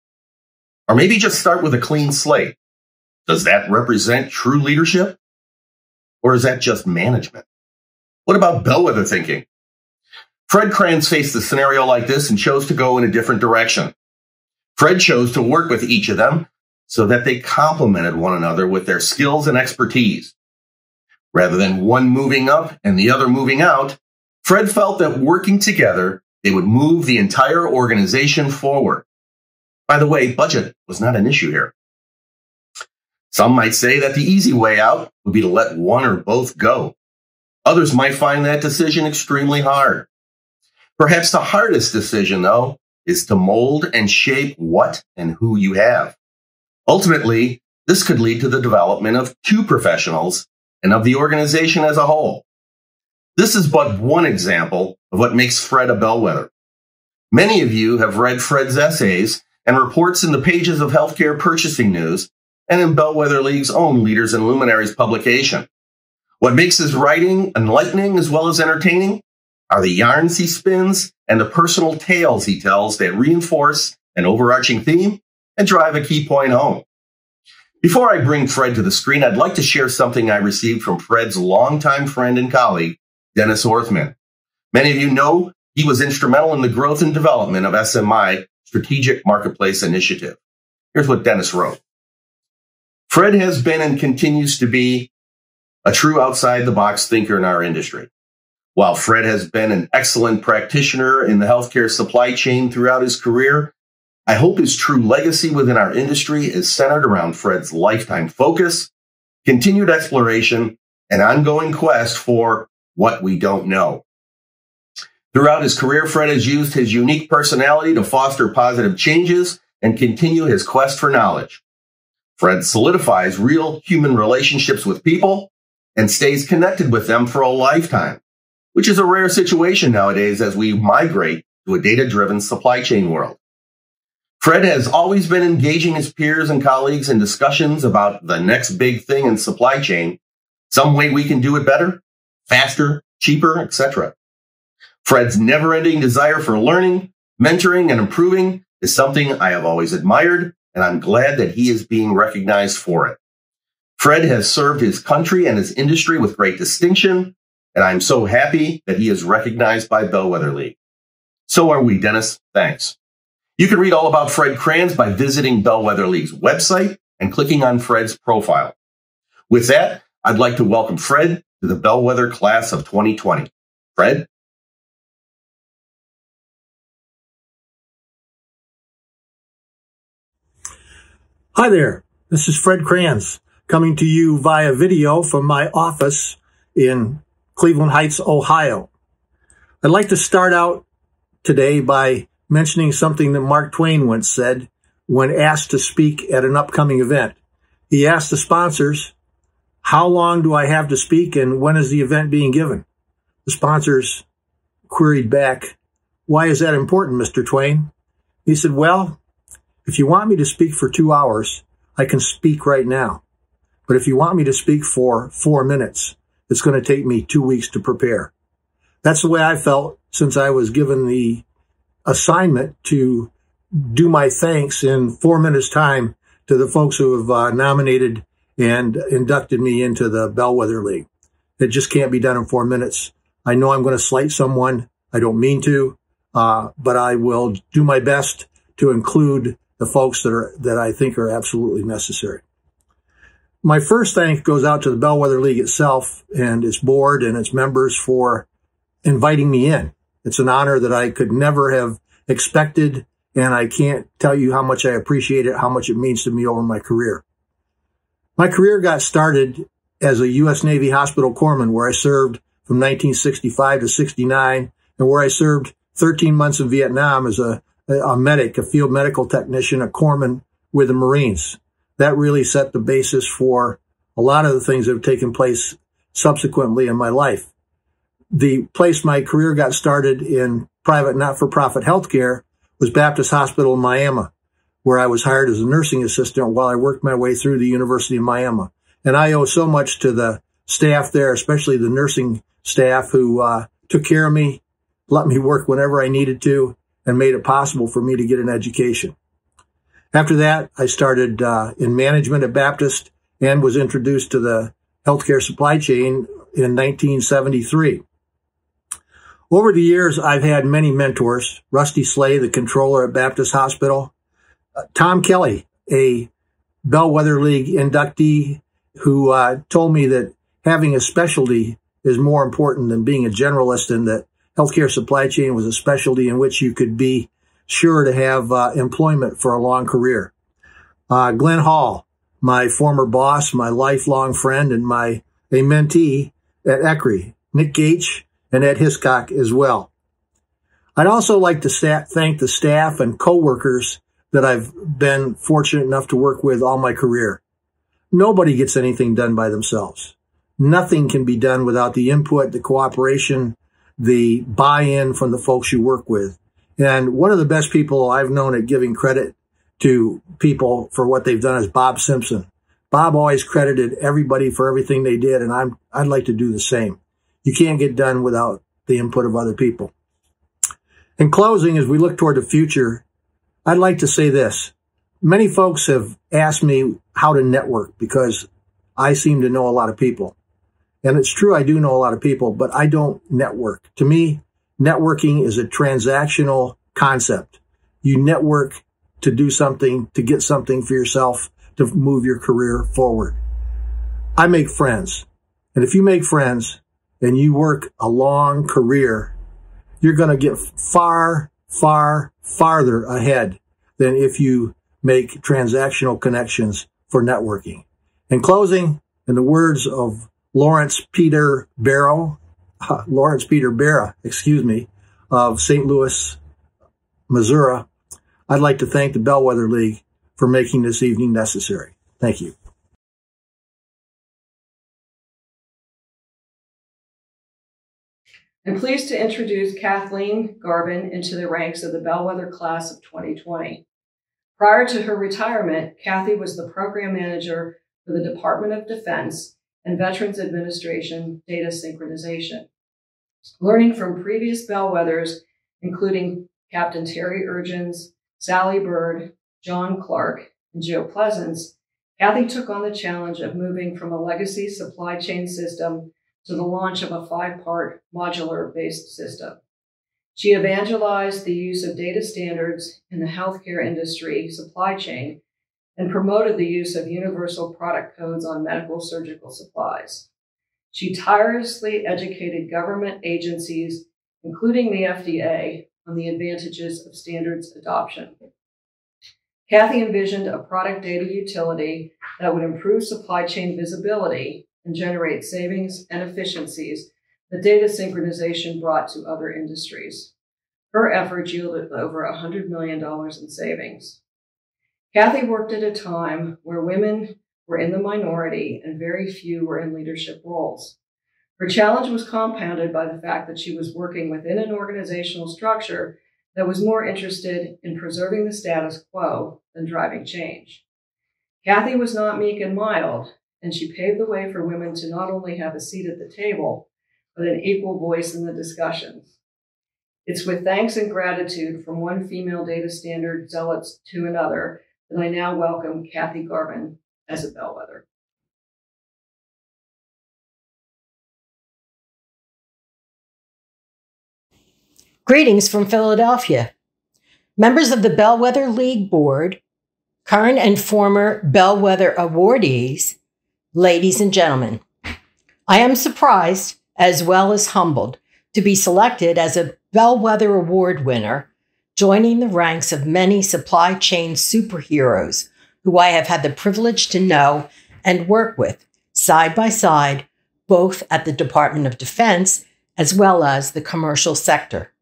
Or maybe just start with a clean slate. Does that represent true leadership? Or is that just management? What about bellwether thinking? Fred Kranz faced a scenario like this and chose to go in a different direction. Fred chose to work with each of them so that they complemented one another with their skills and expertise. Rather than one moving up and the other moving out, Fred felt that working together, they would move the entire organization forward. By the way, budget was not an issue here. Some might say that the easy way out would be to let one or both go. Others might find that decision extremely hard. Perhaps the hardest decision, though, is to mold and shape what and who you have. Ultimately, this could lead to the development of 2 professionals and of the organization as a whole. This is but one example of what makes Fred a bellwether. Many of you have read Fred's essays and reports in the pages of Healthcare Purchasing News and in Bellwether League's own Leaders and Luminaries publication. What makes his writing enlightening as well as entertaining are the yarns he spins and the personal tales he tells that reinforce an overarching theme and drive a key point home. Before I bring Fred to the screen, I'd like to share something I received from Fred's longtime friend and colleague, Dennis Orthman. Many of you know he was instrumental in the growth and development of SMI, Strategic Marketplace Initiative. Here's what Dennis wrote. Fred has been and continues to be a true outside-the-box thinker in our industry. While Fred has been an excellent practitioner in the healthcare supply chain throughout his career, I hope his true legacy within our industry is centered around Fred's lifetime focus, continued exploration, and ongoing quest for what we don't know. Throughout his career, Fred has used his unique personality to foster positive changes and continue his quest for knowledge. Fred solidifies real human relationships with people and stays connected with them for a lifetime, which is a rare situation nowadays as we migrate to a data-driven supply chain world. Fred has always been engaging his peers and colleagues in discussions about the next big thing in supply chain, some way we can do it better, faster, cheaper, etc. Fred's never-ending desire for learning, mentoring, and improving is something I have always admired, and I'm glad that he is being recognized for it. Fred has served his country and his industry with great distinction, and I'm so happy that he is recognized by Bellwether League. So are we, Dennis. Thanks. You can read all about Fred Kranz by visiting Bellwether League's website and clicking on Fred's profile. With that, I'd like to welcome Fred to the Bellwether class of 2020. Fred? Hi there, this is Fred Kranz, coming to you via video from my office in Cleveland Heights, Ohio. I'd like to start out today by mentioning something that Mark Twain once said when asked to speak at an upcoming event. He asked the sponsors, "How long do I have to speak and when is the event being given?" The sponsors queried back, "Why is that important, Mr. Twain?" He said, "Well, if you want me to speak for 2 hours, I can speak right now. But if you want me to speak for 4 minutes, it's going to take me 2 weeks to prepare." That's the way I felt since I was given the assignment to do my thanks in 4 minutes time to the folks who have nominated and inducted me into the Bellwether League. It just can't be done in 4 minutes. I know I'm going to slight someone. I don't mean to, but I will do my best to include the folks that I think are absolutely necessary. My first thanks goes out to the Bellwether League itself and its board and its members for inviting me in. It's an honor that I could never have expected, and I can't tell you how much I appreciate it, how much it means to me over my career. My career got started as a U.S. Navy hospital corpsman, where I served from 1965 to 69, and where I served 13 months in Vietnam as a medic, a field medical technician, a corpsman with the Marines. That really set the basis for a lot of the things that have taken place subsequently in my life. The place my career got started in private, not-for-profit healthcare was Baptist Hospital in Miami, where I was hired as a nursing assistant while I worked my way through the University of Miami. And I owe so much to the staff there, especially the nursing staff who took care of me, let me work whenever I needed to, and made it possible for me to get an education. After that, I started in management at Baptist and was introduced to the healthcare supply chain in 1973. Over the years, I've had many mentors. Rusty Slay, the controller at Baptist Hospital. Tom Kelly, a Bellwether League inductee who told me that having a specialty is more important than being a generalist, and that healthcare supply chain was a specialty in which you could be sure to have employment for a long career. Glenn Hall, my former boss, my lifelong friend, and a mentee at ECRI. Nick Gage and Ed Hiscock as well. I'd also like to thank the staff and coworkers that I've been fortunate enough to work with all my career. Nobody gets anything done by themselves. Nothing can be done without the input, the cooperation, the buy-in from the folks you work with. And one of the best people I've known at giving credit to people for what they've done is Bob Simpson. Bob always credited everybody for everything they did, and I'd like to do the same. You can't get done without the input of other people. In closing, as we look toward the future, I'd like to say this. Many folks have asked me how to network because I seem to know a lot of people. And it's true, I do know a lot of people, but I don't network. To me, networking is a transactional concept. You network to do something, to get something for yourself, to move your career forward. I make friends. And if you make friends and you work a long career, you're going to get far, far, farther ahead than if you make transactional connections for networking. In closing, in the words of Lawrence Peter Barra, of St. Louis, Missouri, I'd like to thank the Bellwether League for making this evening necessary. Thank you. I'm pleased to introduce Kathleen Garvin into the ranks of the Bellwether class of 2020. Prior to her retirement, Kathy was the program manager for the Department of Defense and Veterans Administration data synchronization. Learning from previous Bellwethers, including Captain Terry Urgens, Sally Bird, John Clark, and Joe Pleasance, Kathy took on the challenge of moving from a legacy supply chain system to the launch of a 5-part modular-based system. She evangelized the use of data standards in the healthcare industry supply chain and promoted the use of universal product codes on medical surgical supplies. She tirelessly educated government agencies, including the FDA, on the advantages of standards adoption. Kathy envisioned a product data utility that would improve supply chain visibility and generate savings and efficiencies that data synchronization brought to other industries. Her efforts yielded over $100 million in savings. Kathy worked at a time where women were in the minority and very few were in leadership roles. Her challenge was compounded by the fact that she was working within an organizational structure that was more interested in preserving the status quo than driving change. Kathy was not meek and mild, and she paved the way for women to not only have a seat at the table, but an equal voice in the discussions. It's with thanks and gratitude from one female data standard zealot to another that I now welcome Kathy Garvin as a Bellwether. Greetings from Philadelphia. Members of the Bellwether League Board, current and former Bellwether awardees, ladies and gentlemen, I am surprised as well as humbled to be selected as a Bellwether Award winner, joining the ranks of many supply chain superheroes who I have had the privilege to know and work with side by side, both at the Department of Defense as well as the commercial sector.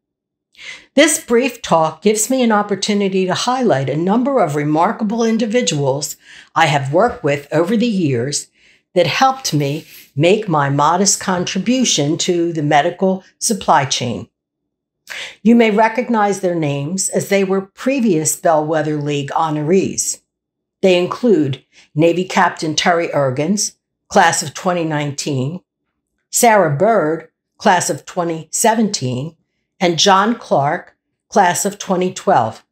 This brief talk gives me an opportunity to highlight a number of remarkable individuals I have worked with over the years that helped me make my modest contribution to the medical supply chain. You may recognize their names as they were previous Bellwether League honorees. They include Navy Captain Terry Urgens, class of 2019, Sarah Bird, class of 2017, and John Clark, class of 2012.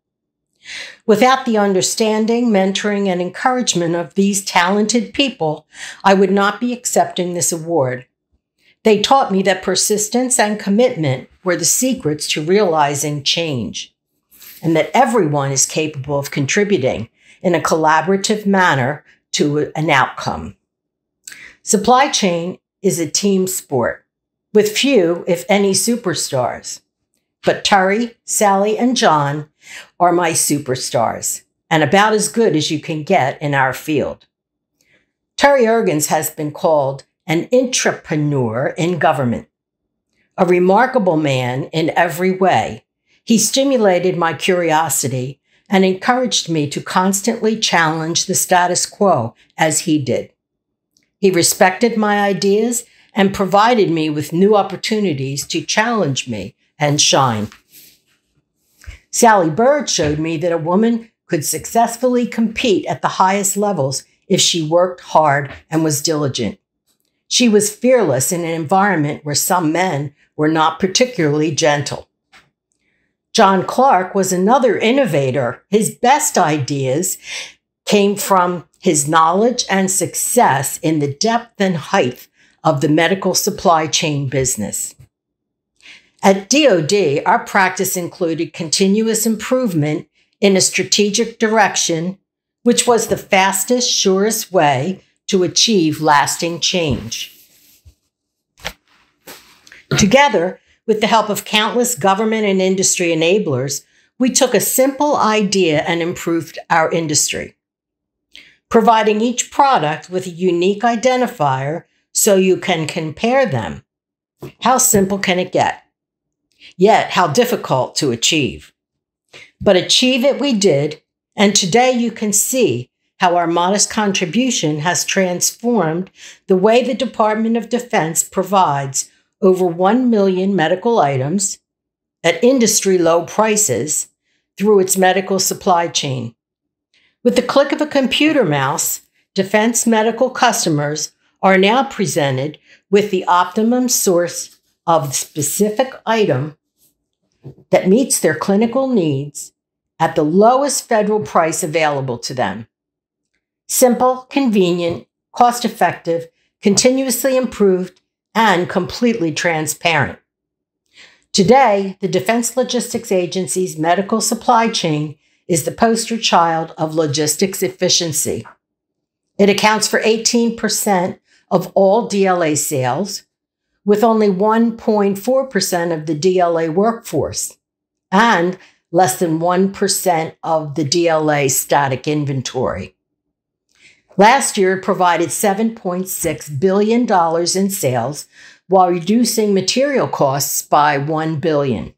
Without the understanding, mentoring, and encouragement of these talented people, I would not be accepting this award. They taught me that persistence and commitment were the secrets to realizing change, and that everyone is capable of contributing in a collaborative manner to an outcome. Supply chain is a team sport, with few, if any, superstars. But Terry, Sally, and John are my superstars, and about as good as you can get in our field. Terry Urgens has been called an intrapreneur in government. A remarkable man in every way, he stimulated my curiosity and encouraged me to constantly challenge the status quo as he did. He respected my ideas and provided me with new opportunities to challenge me and shine. Sally Bird showed me that a woman could successfully compete at the highest levels if she worked hard and was diligent. She was fearless in an environment where some men were not particularly gentle. John Clark was another innovator. His best ideas came from his knowledge and success in the depth and height of the medical supply chain business. At DoD, our practice included continuous improvement in a strategic direction, which was the fastest, surest way to achieve lasting change. Together, with the help of countless government and industry enablers, we took a simple idea and improved our industry, providing each product with a unique identifier so you can compare them. How simple can it get? Yet, how difficult to achieve. But achieve it we did, and today you can see how our modest contribution has transformed the way the Department of Defense provides over 1 million medical items at industry low prices through its medical supply chain. With the click of a computer mouse, defense medical customers are now presented with the optimum source of the specific item that meets their clinical needs at the lowest federal price available to them. Simple, convenient, cost-effective, continuously improved, and completely transparent. Today, the Defense Logistics Agency's medical supply chain is the poster child of logistics efficiency. It accounts for 18% of all DLA sales, with only 1.4% of the DLA workforce and less than 1% of the DLA static inventory. Last year, it provided $7.6 billion in sales while reducing material costs by $1 billion.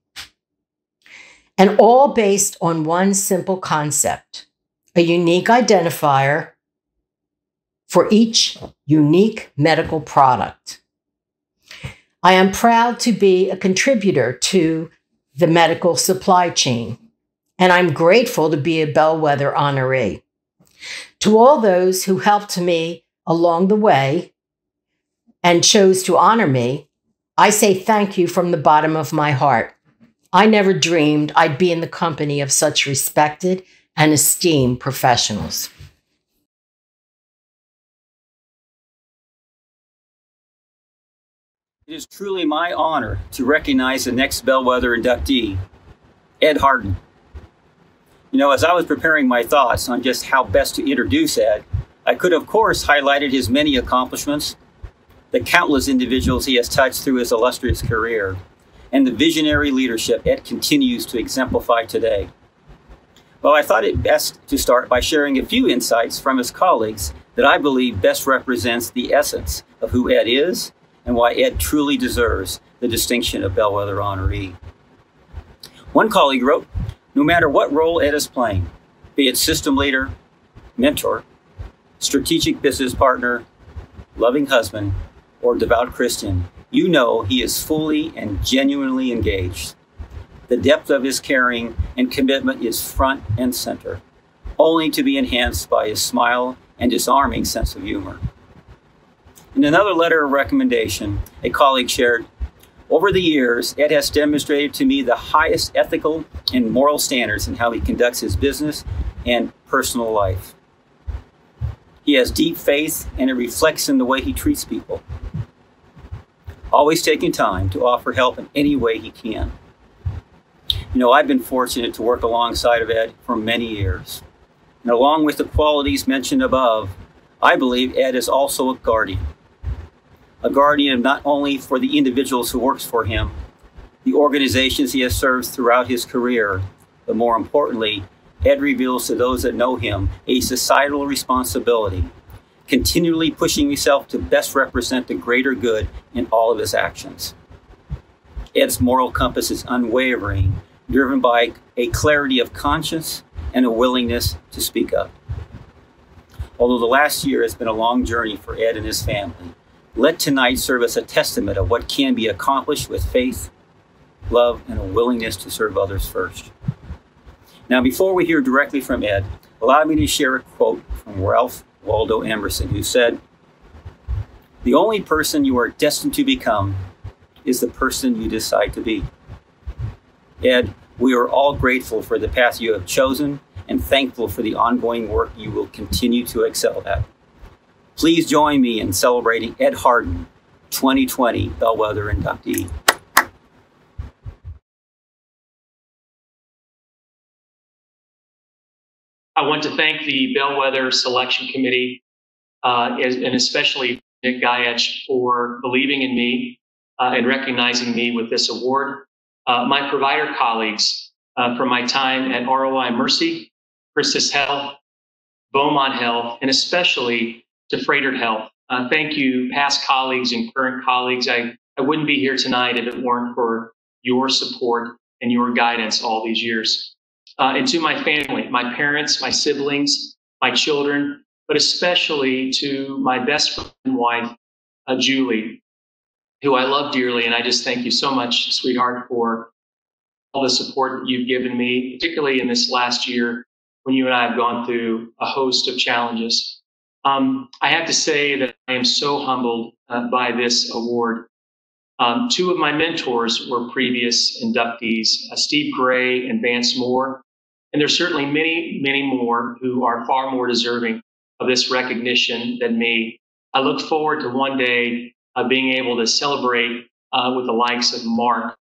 And all based on one simple concept, a unique identifier for each unique medical product. I am proud to be a contributor to the medical supply chain, and I'm grateful to be a Bellwether honoree. To all those who helped me along the way and chose to honor me, I say thank you from the bottom of my heart. I never dreamed I'd be in the company of such respected and esteemed professionals. It is truly my honor to recognize the next Bellwether inductee, Ed Harden. You know, as I was preparing my thoughts on just how best to introduce Ed, I could, of course, highlighted his many accomplishments, the countless individuals he has touched through his illustrious career, and the visionary leadership Ed continues to exemplify today. Well, I thought it best to start by sharing a few insights from his colleagues that I believe best represents the essence of who Ed is and why Ed truly deserves the distinction of Bellwether honoree. One colleague wrote, "No matter what role Ed is playing, be it system leader, mentor, strategic business partner, loving husband, or devout Christian, you know he is fully and genuinely engaged. The depth of his caring and commitment is front and center, only to be enhanced by his smile and disarming sense of humor." In another letter of recommendation, a colleague shared, "Over the years, Ed has demonstrated to me the highest ethical and moral standards in how he conducts his business and personal life. He has deep faith, and it reflects in the way he treats people, always taking time to offer help in any way he can." You know, I've been fortunate to work alongside of Ed for many years. And along with the qualities mentioned above, I believe Ed is also a guardian of not only for the individuals who works for him, the organizations he has served throughout his career, but more importantly, Ed reveals to those that know him a societal responsibility, continually pushing himself to best represent the greater good in all of his actions. Ed's moral compass is unwavering, driven by a clarity of conscience and a willingness to speak up. Although the last year has been a long journey for Ed and his family, let tonight serve as a testament of what can be accomplished with faith, love, and a willingness to serve others first. Now, before we hear directly from Ed, allow me to share a quote from Ralph Waldo Emerson, who said, "The only person you are destined to become is the person you decide to be." Ed, We are all grateful for the path you have chosen and thankful for the ongoing work you will continue to excel at. Please join me in celebrating Ed Harden, 2020 Bellwether inductee. I want to thank the Bellwether Selection Committee and especially Nick Guyach for believing in me and recognizing me with this award. My provider colleagues from my time at ROI Mercy, Christus Health, Beaumont Health, and especially to Freighter Health. Thank you, past colleagues and current colleagues. I wouldn't be here tonight if it weren't for your support and your guidance all these years. And to my family, my parents, my siblings, my children, but especially to my best friend and wife, Julie, who I love dearly. And I just thank you so much, sweetheart, for all the support that you've given me, particularly in this last year when you and I have gone through a host of challenges. I have to say that I am so humbled by this award. Two of my mentors were previous inductees, Steve Gray and Vance Moore. And there's certainly many, many more who are far more deserving of this recognition than me. I look forward to one day being able to celebrate with the likes of Mark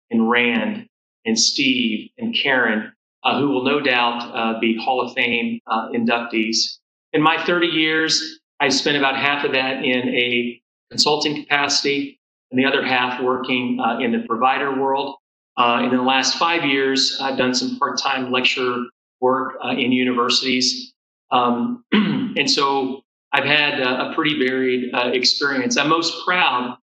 and Rand and Steve and Karen, who will no doubt be Hall of Fame inductees. In my 30 years, I spent about half of that in a consulting capacity and the other half working in the provider world. In the last 5 years, I've done some part-time lecture work in universities. And so I've had a pretty varied experience. I'm most proud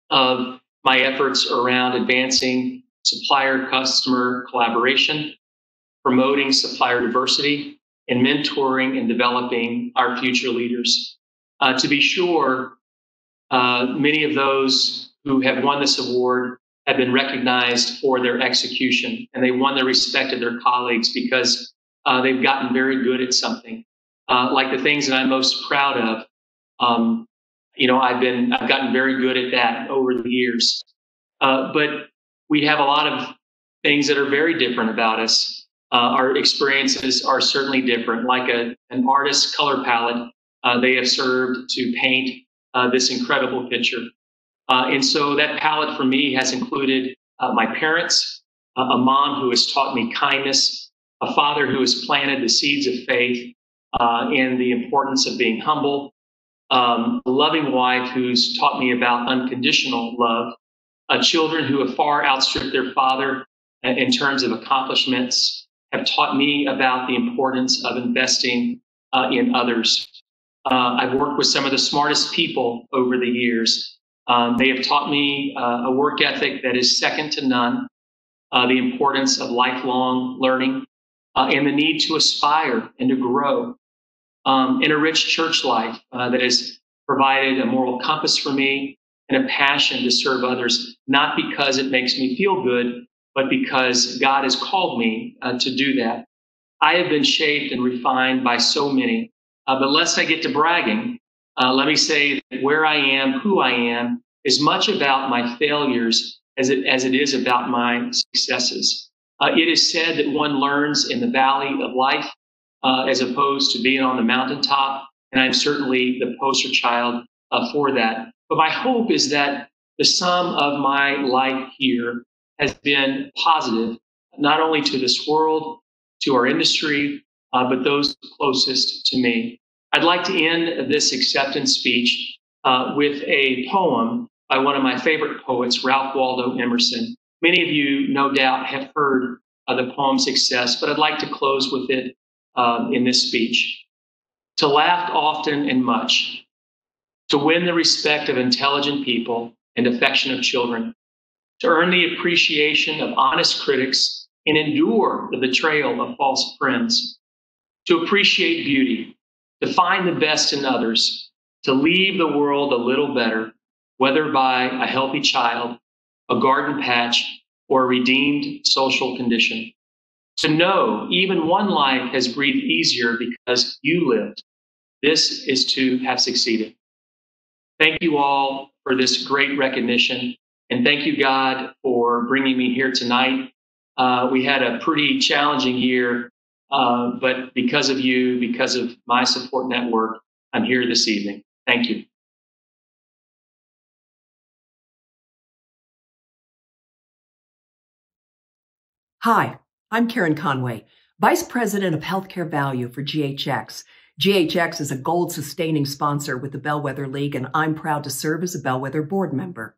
of my efforts around advancing supplier-customer collaboration, promoting supplier diversity, and mentoring and developing our future leaders. To be sure, many of those who have won this award have been recognized for their execution, and they won the respect of their colleagues because they've gotten very good at something. Like the things that I'm most proud of, I've gotten very good at that over the years. But we have a lot of things that are very different about us. Our experiences are certainly different. Like an artist's color palette, they have served to paint this incredible picture. And so that palette for me has included my parents, a mom who has taught me kindness, a father who has planted the seeds of faith and the importance of being humble, a loving wife who's taught me about unconditional love, children who have far outstripped their father in terms of accomplishments, have taught me about the importance of investing in others. I've worked with some of the smartest people over the years. They have taught me a work ethic that is second to none, the importance of lifelong learning, and the need to aspire and to grow. In a rich church life that has provided a moral compass for me and a passion to serve others, not because it makes me feel good, but because God has called me to do that. I have been shaped and refined by so many, but lest I get to bragging, let me say that where I am, who I am, is much about my failures as it is about my successes. It is said that one learns in the valley of life as opposed to being on the mountaintop, and I'm certainly the poster child for that. But my hope is that the sum of my life here has been positive, not only to this world, to our industry, but those closest to me. I'd like to end this acceptance speech with a poem by one of my favorite poets, Ralph Waldo Emerson. Many of you, no doubt, have heard the poem Success, but I'd like to close with it in this speech. To laugh often and much, to win the respect of intelligent people and affection of children, to earn the appreciation of honest critics and endure the betrayal of false friends, to appreciate beauty, to find the best in others, to leave the world a little better, whether by a healthy child, a garden patch, or a redeemed social condition. To know even one life has breathed easier because you lived. This is to have succeeded. Thank you all for this great recognition. And thank you, God, for bringing me here tonight We had a pretty challenging year, but because of you, because of my support network, I'm here this evening. Thank you. Hi, I'm Karen Conway, Vice President of Healthcare Value for GHX. GHX is a gold-sustaining sponsor with the Bellwether League, and I'm proud to serve as a Bellwether board member.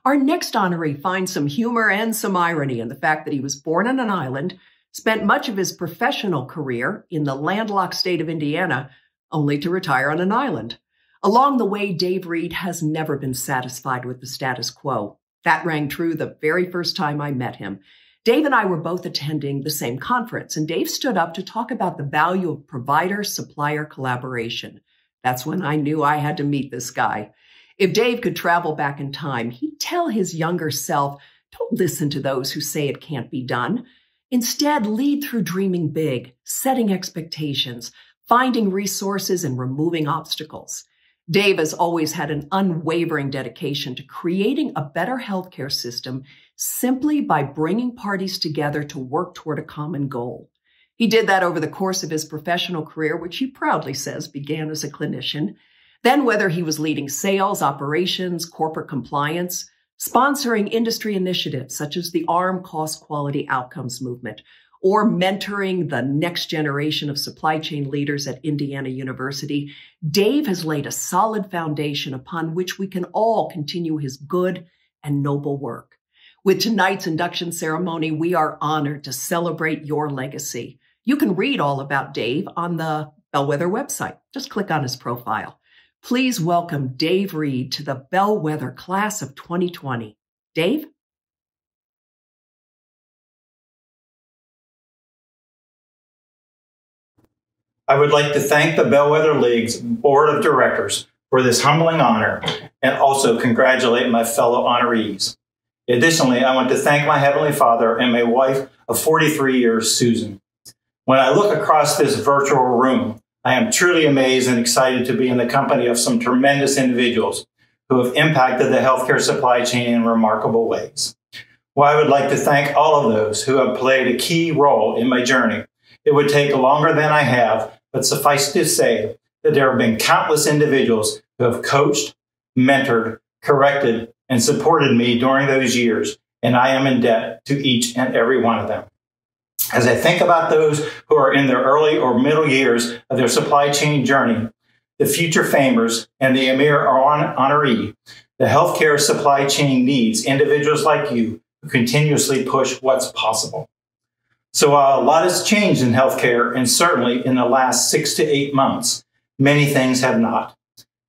Our next honoree finds some humor and some irony in the fact that he was born on an island, spent much of his professional career in the landlocked state of Indiana, only to retire on an island. Along the way, Dave Reed has never been satisfied with the status quo. That rang true the very first time I met him. Dave and I were both attending the same conference, and Dave stood up to talk about the value of provider-supplier collaboration. That's when I knew I had to meet this guy. If Dave could travel back in time, he'd tell his younger self, don't listen to those who say it can't be done. Instead, lead through dreaming big, setting expectations, finding resources, and removing obstacles. Dave has always had an unwavering dedication to creating a better healthcare system simply by bringing parties together to work toward a common goal. He did that over the course of his professional career, which he proudly says began as a clinician. Then, whether he was leading sales, operations, corporate compliance, sponsoring industry initiatives such as the ARM Cost Quality Outcomes Movement, or mentoring the next generation of supply chain leaders at Indiana University, Dave has laid a solid foundation upon which we can all continue his good and noble work. With tonight's induction ceremony, we are honored to celebrate your legacy. You can read all about Dave on the Bellwether website. Just click on his profile. Please welcome Dave Reed to the Bellwether Class of 2020. Dave? I would like to thank the Bellwether League's Board of Directors for this humbling honor and also congratulate my fellow honorees. Additionally, I want to thank my Heavenly Father and my wife of 43 years, Susan. When I look across this virtual room, I am truly amazed and excited to be in the company of some tremendous individuals who have impacted the healthcare supply chain in remarkable ways. Well, I would like to thank all of those who have played a key role in my journey. It would take longer than I have, but suffice to say that there have been countless individuals who have coached, mentored, corrected, and supported me during those years, and I am in debt to each and every one of them. As I think about those who are in their early or middle years of their supply chain journey, the future famers, and the Amir honoree, the healthcare supply chain needs individuals like you who continuously push what's possible. So while a lot has changed in healthcare, and certainly in the last 6 to 8 months, many things have not.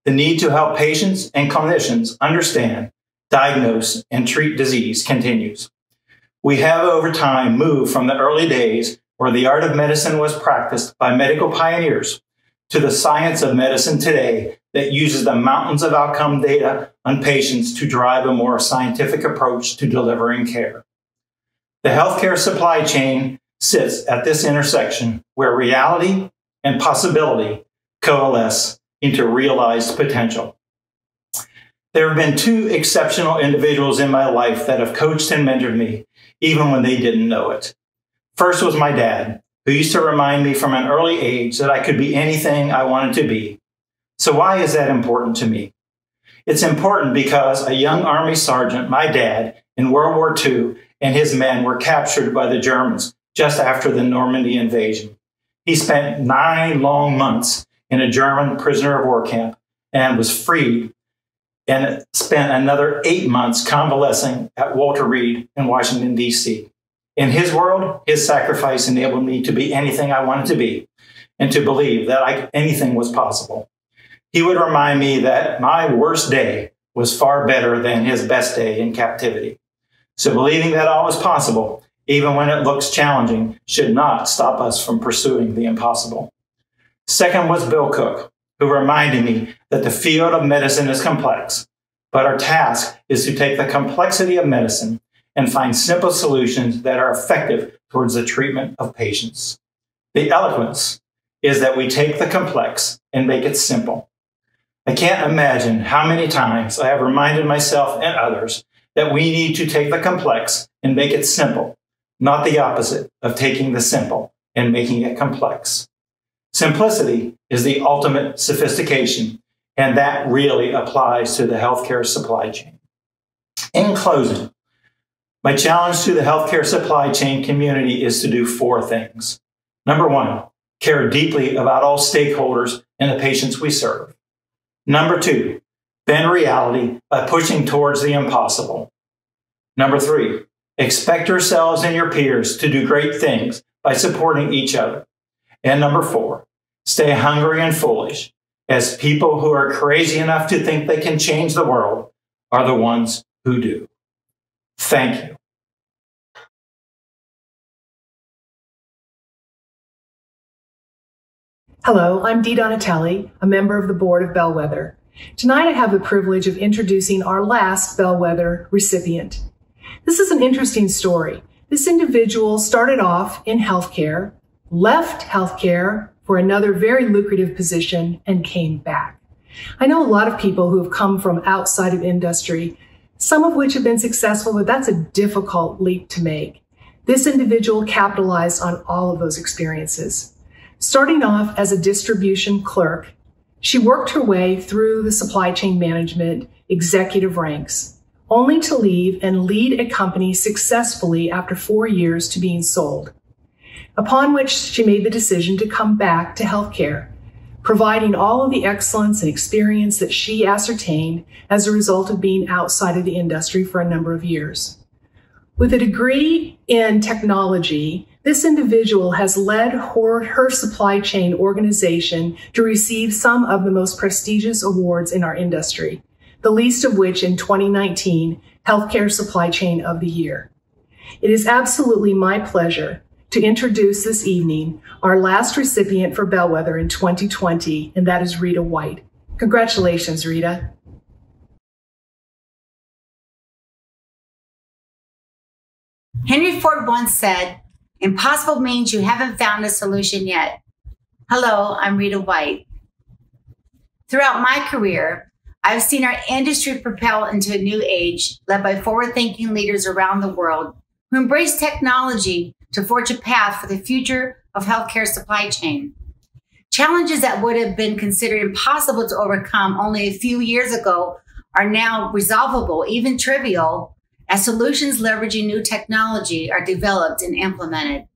The need to help patients and clinicians understand, diagnose, and treat disease continues. We have over time moved from the early days where the art of medicine was practiced by medical pioneers to the science of medicine today that uses the mountains of outcome data on patients to drive a more scientific approach to delivering care. The healthcare supply chain sits at this intersection where reality and possibility coalesce into realized potential. There have been 2 exceptional individuals in my life that have coached and mentored me, even when they didn't know it. First was my dad, who used to remind me from an early age that I could be anything I wanted to be. So why is that important to me? It's important because a young Army sergeant, my dad, in World War II, and his men were captured by the Germans just after the Normandy invasion. He spent 9 long months in a German prisoner of war camp and was freed, and spent another 8 months convalescing at Walter Reed in Washington, D.C. In his world, his sacrifice enabled me to be anything I wanted to be and to believe that anything was possible. He would remind me that my worst day was far better than his best day in captivity. So believing that all is possible, even when it looks challenging, should not stop us from pursuing the impossible. Second was Bill Cook, who reminded me that the field of medicine is complex, but our task is to take the complexity of medicine and find simple solutions that are effective towards the treatment of patients. The eloquence is that we take the complex and make it simple. I can't imagine how many times I have reminded myself and others that we need to take the complex and make it simple, not the opposite of taking the simple and making it complex. Simplicity is the ultimate sophistication, and that really applies to the healthcare supply chain. In closing, my challenge to the healthcare supply chain community is to do 4 things. Number 1, care deeply about all stakeholders and the patients we serve. Number 2, bend reality by pushing towards the impossible. Number 3, expect yourselves and your peers to do great things by supporting each other. And number 4, stay hungry and foolish, as people who are crazy enough to think they can change the world are the ones who do. Thank you. Hello, I'm Dee Donatelli, a member of the board of Bellwether. Tonight I have the privilege of introducing our last Bellwether recipient. This is an interesting story. This individual started off in healthcare, left healthcare for another very lucrative position, and came back. I know a lot of people who have come from outside of industry, some of which have been successful, but that's a difficult leap to make. This individual capitalized on all of those experiences. Starting off as a distribution clerk, she worked her way through the supply chain management executive ranks, only to leave and lead a company successfully after 4 years to being sold. Upon which she made the decision to come back to healthcare, providing all of the excellence and experience that she ascertained as a result of being outside of the industry for a number of years. With a degree in technology, this individual has led her supply chain organization to receive some of the most prestigious awards in our industry, the least of which in 2019, Healthcare Supply Chain of the Year. It is absolutely my pleasure to introduce this evening our last recipient for Bellwether in 2020, and that is Rita White. Congratulations, Rita. Henry Ford once said, "Impossible means you haven't found a solution yet." Hello, I'm Rita White. Throughout my career, I've seen our industry propel into a new age led by forward-thinking leaders around the world who embrace technology to forge a path for the future of healthcare supply chain. Challenges that would have been considered impossible to overcome only a few years ago are now resolvable, even trivial, as solutions leveraging new technology are developed and implemented.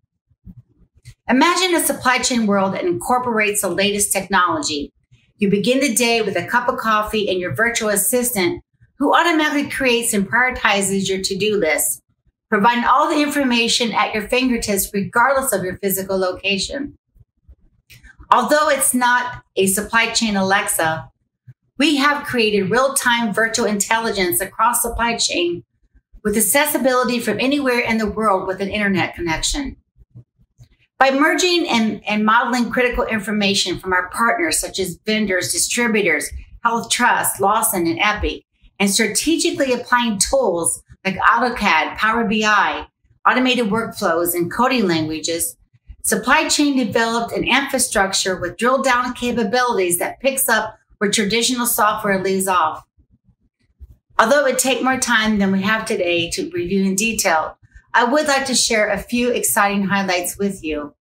Imagine a supply chain world that incorporates the latest technology. You begin the day with a cup of coffee and your virtual assistant who automatically creates and prioritizes your to-do list, providing all the information at your fingertips regardless of your physical location. Although it's not a supply chain Alexa, we have created real-time virtual intelligence across supply chain with accessibility from anywhere in the world with an internet connection. By merging and modeling critical information from our partners such as vendors, distributors, Health Trust, Lawson, and Epic, and strategically applying tools like AutoCAD, Power BI, automated workflows, and coding languages, supply chain developed an infrastructure with drill-down capabilities that picks up where traditional software leaves off. Although it would take more time than we have today to review in detail, I would like to share a few exciting highlights with you.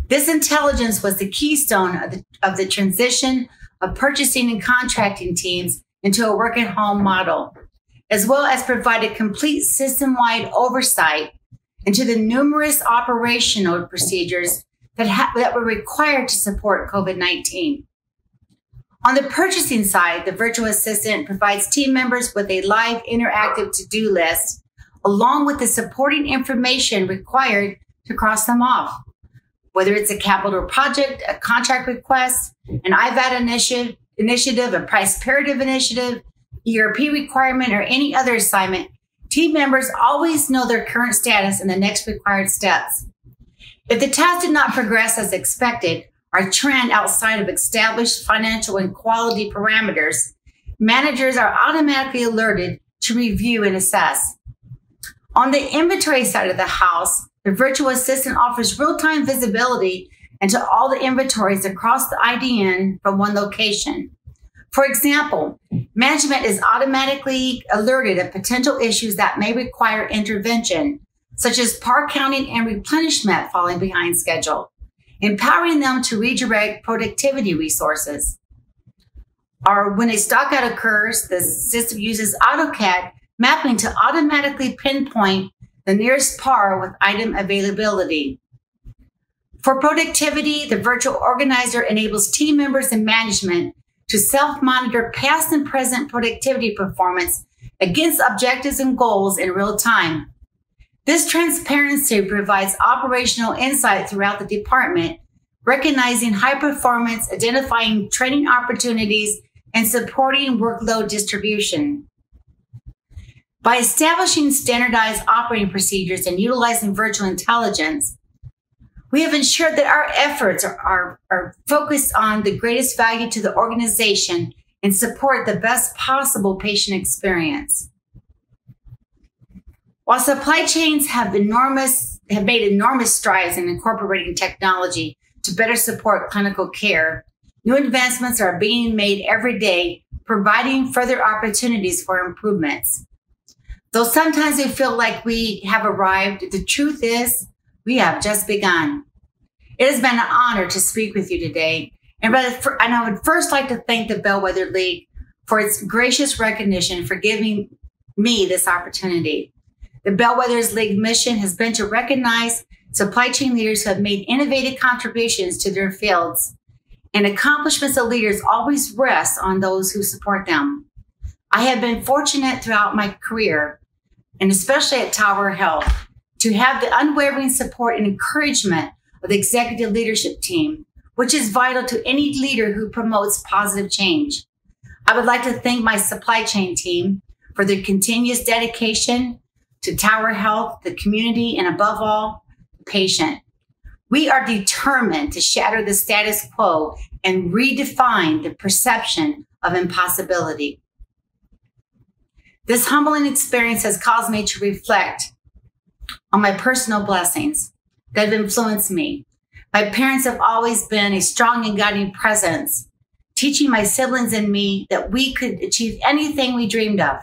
This intelligence was the keystone of the transition of purchasing and contracting teams into a work-at-home model, as well as provided complete system-wide oversight into the numerous operational procedures that were required to support COVID-19. On the purchasing side, the virtual assistant provides team members with a live interactive to-do list, along with the supporting information required to cross them off. Whether it's a capital project, a contract request, an IVAT initiative, a price imperative initiative, ERP requirement, or any other assignment, team members always know their current status and the next required steps. If the task did not progress as expected, or trend outside of established financial and quality parameters, managers are automatically alerted to review and assess. On the inventory side of the house, the virtual assistant offers real-time visibility into all the inventories across the IDN from one location. For example, management is automatically alerted of potential issues that may require intervention, such as par counting and replenishment falling behind schedule, empowering them to redirect productivity resources. Or when a stockout occurs, the system uses AutoCAD mapping to automatically pinpoint the nearest par with item availability. For productivity, the virtual organizer enables team members and management to self-monitor past and present productivity performance against objectives and goals in real time. This transparency provides operational insight throughout the department, recognizing high performance, identifying training opportunities, and supporting workload distribution. By establishing standardized operating procedures and utilizing virtual intelligence, we have ensured that our efforts are focused on the greatest value to the organization and support the best possible patient experience. While supply chains have made enormous strides in incorporating technology to better support clinical care, new advancements are being made every day, providing further opportunities for improvements. Though sometimes we feel like we have arrived, the truth is we have just begun. It has been an honor to speak with you today, and I would first like to thank the Bellwether League for its gracious recognition for giving me this opportunity. The Bellwether's League mission has been to recognize supply chain leaders who have made innovative contributions to their fields, and accomplishments of leaders always rest on those who support them. I have been fortunate throughout my career, and especially at Tower Health, to have the unwavering support and encouragement of the executive leadership team, which is vital to any leader who promotes positive change. I would like to thank my supply chain team for their continuous dedication to Tower Health, the community, and above all, the patient. We are determined to shatter the status quo and redefine the perception of impossibility. This humbling experience has caused me to reflect on my personal blessings that have influenced me. My parents have always been a strong and guiding presence, teaching my siblings and me that we could achieve anything we dreamed of,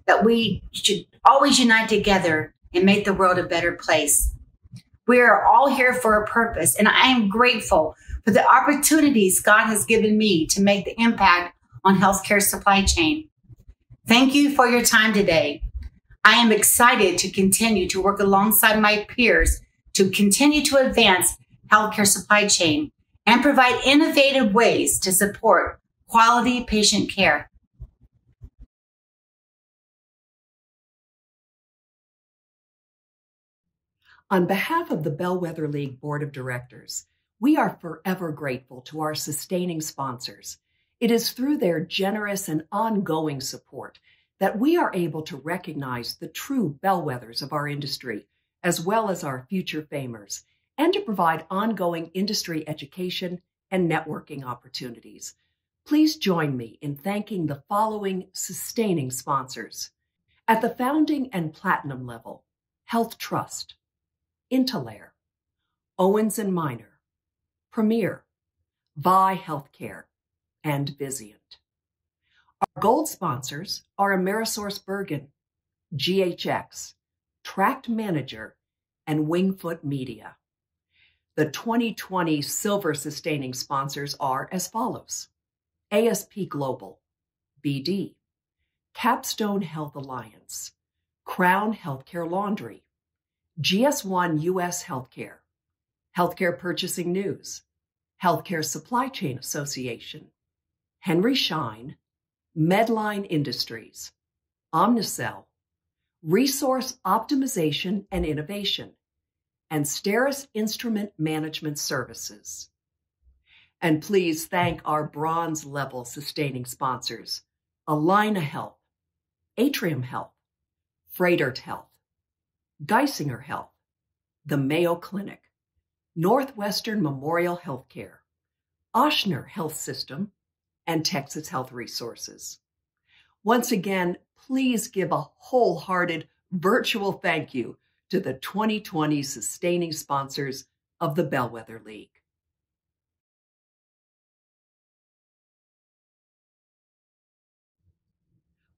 that we should always unite together and make the world a better place. We are all here for a purpose, and I am grateful for the opportunities God has given me to make the impact on healthcare supply chain. Thank you for your time today. I am excited to continue to work alongside my peers to continue to advance healthcare supply chain and provide innovative ways to support quality patient care. On behalf of the Bellwether League Board of Directors, we are forever grateful to our sustaining sponsors. It is through their generous and ongoing support that we are able to recognize the true bellwethers of our industry, as well as our future famers, and to provide ongoing industry education and networking opportunities. Please join me in thanking the following sustaining sponsors. At the founding and platinum level, Health Trust, Intelair, Owens & Minor, Premier, Vi Healthcare, and Vizient. Our gold sponsors are AmerisourceBergen, GHX, Tract Manager, and Wingfoot Media. The 2020 silver sustaining sponsors are as follows: ASP Global, BD, Capstone Health Alliance, Crown Healthcare Laundry, GS1 US Healthcare, Healthcare Purchasing News, Healthcare Supply Chain Association, Henry Schein, Medline Industries, Omnicell, Resource Optimization and Innovation, and Steris Instrument Management Services. And please thank our bronze level sustaining sponsors: Allina Health, Atrium Health, Freidert Health, Geisinger Health, the Mayo Clinic, Northwestern Memorial Healthcare, Ochsner Health System, and Texas Health Resources. Once again, please give a wholehearted virtual thank you to the 2020 sustaining sponsors of the Bellwether League.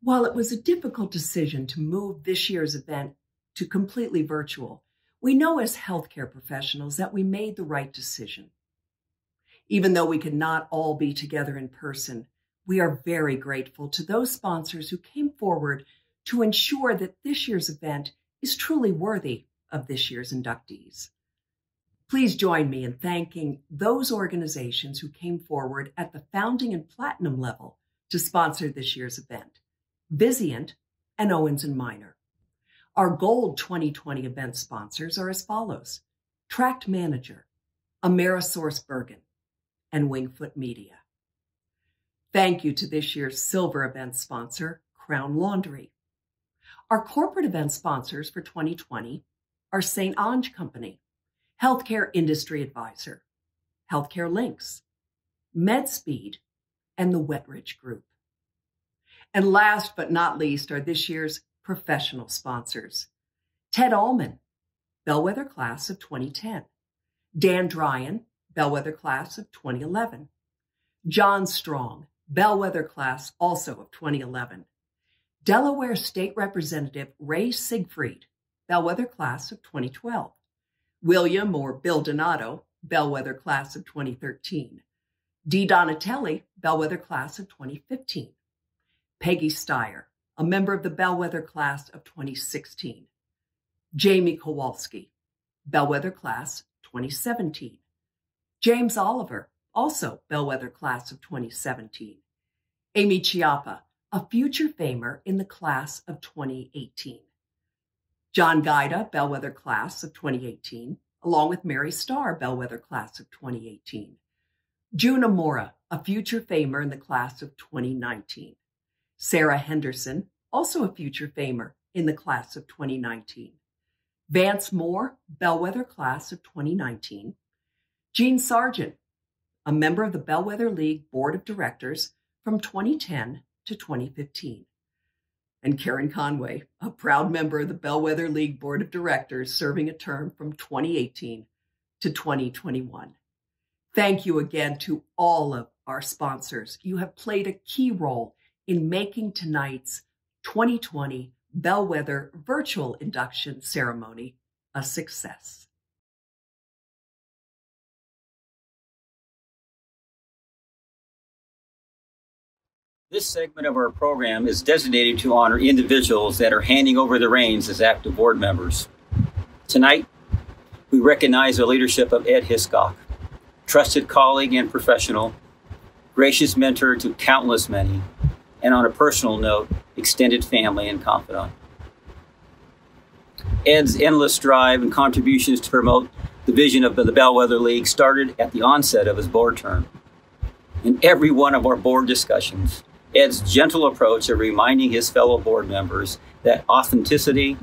While it was a difficult decision to move this year's event to completely virtual, we know as healthcare professionals that we made the right decision. Even though we could not all be together in person, we are very grateful to those sponsors who came forward to ensure that this year's event is truly worthy of this year's inductees. Please join me in thanking those organizations who came forward at the founding and platinum level to sponsor this year's event: Vizient and Owens & Minor. Our gold 2020 event sponsors are as follows: Tract Manager, Amerisource Bergen, and Wingfoot Media. Thank you to this year's silver event sponsor, Crown Laundry. Our corporate event sponsors for 2020 are St. Ange Company, Healthcare Industry Advisor, Healthcare Links, MedSpeed, and the Wetridge Group. And last but not least are this year's professional sponsors: Ted Allman, Bellwether Class of 2010, Dan Dryan, Bellwether Class of 2011, John Strong, Bellwether Class also of 2011, Delaware State Representative Ray Siegfried, Bellwether Class of 2012, William or Bill Donato, Bellwether Class of 2013, Dee Donatelli, Bellwether Class of 2015, Peggy Steyer, a member of the Bellwether Class of 2016, Jamie Kowalski, Bellwether Class 2017, James Oliver, also Bellwether Class of 2017, Amy Chiappa, a future famer in the Class of 2018, John Gaida, Bellwether Class of 2018, along with Mary Starr, Bellwether Class of 2018, June Amora, a future famer in the Class of 2019, Sarah Henderson, also a future famer in the Class of 2019, Vance Moore, Bellwether Class of 2019, Gene Sargent, a member of the Bellwether League Board of Directors from 2010 to 2015, and Karen Conway, a proud member of the Bellwether League Board of Directors, serving a term from 2018 to 2021. Thank you again to all of our sponsors. You have played a key role in making tonight's 2020 Bellwether virtual induction ceremony a success. This segment of our program is designated to honor individuals that are handing over the reins as active board members. Tonight, we recognize the leadership of Ed Hiscock, trusted colleague and professional, gracious mentor to countless many, and on a personal note, extended family and confidant. Ed's endless drive and contributions to promote the vision of the Bellwether League started at the onset of his board term. In every one of our board discussions, Ed's gentle approach of reminding his fellow board members that authenticity,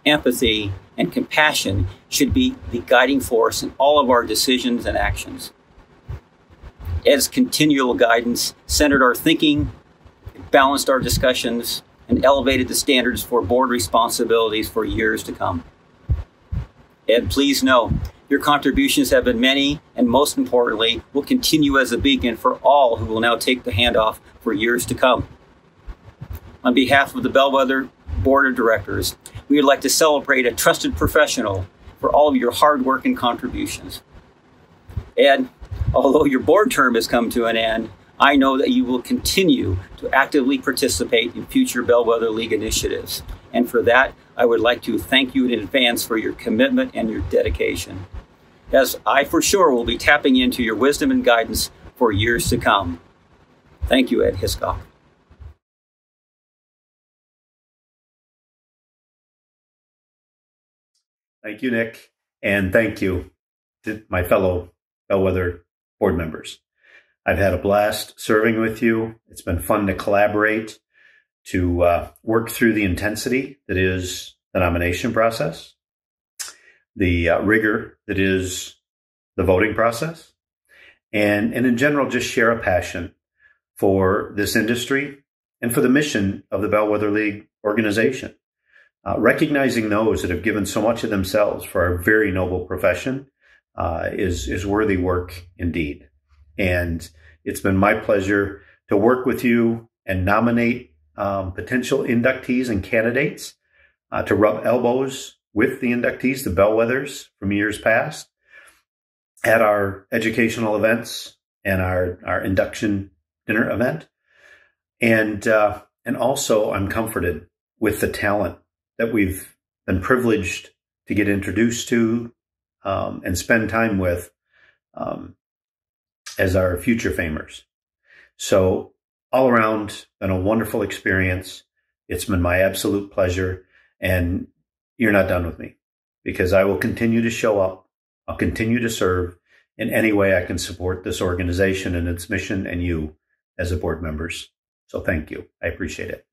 empathy, and compassion should be the guiding force in all of our decisions and actions. Ed's continual guidance centered our thinking, balanced our discussions, and elevated the standards for board responsibilities for years to come. Ed, please know your contributions have been many, and most importantly, will continue as a beacon for all who will now take the handoff for years to come. On behalf of the Bellwether Board of Directors, we would like to celebrate a trusted professional for all of your hard work and contributions. Ed, although your board term has come to an end, I know that you will continue to actively participate in future Bellwether League initiatives. And for that, I would like to thank you in advance for your commitment and your dedication, as I for sure will be tapping into your wisdom and guidance for years to come. Thank you, Ed Hiscock. Thank you, Nick, and thank you to my fellow Bellwether board members. I've had a blast serving with you. It's been fun to collaborate, to work through the intensity that is the nomination process, the rigor that is the voting process, and in general, just share a passion for this industry and for the mission of the Bellwether League organization. Recognizing those that have given so much of themselves for our very noble profession is worthy work indeed. And it's been my pleasure to work with you and nominate potential inductees and candidates to rub elbows with the inductees, the Bellwethers from years past, at our educational events and our induction dinner event. And also I'm comforted with the talent that we've been privileged to get introduced to and spend time with as our future famers. So all around, been a wonderful experience. It's been my absolute pleasure. And you're not done with me, because I will continue to show up. I'll continue to serve in any way I can support this organization and its mission and you as a board members. So thank you. I appreciate it.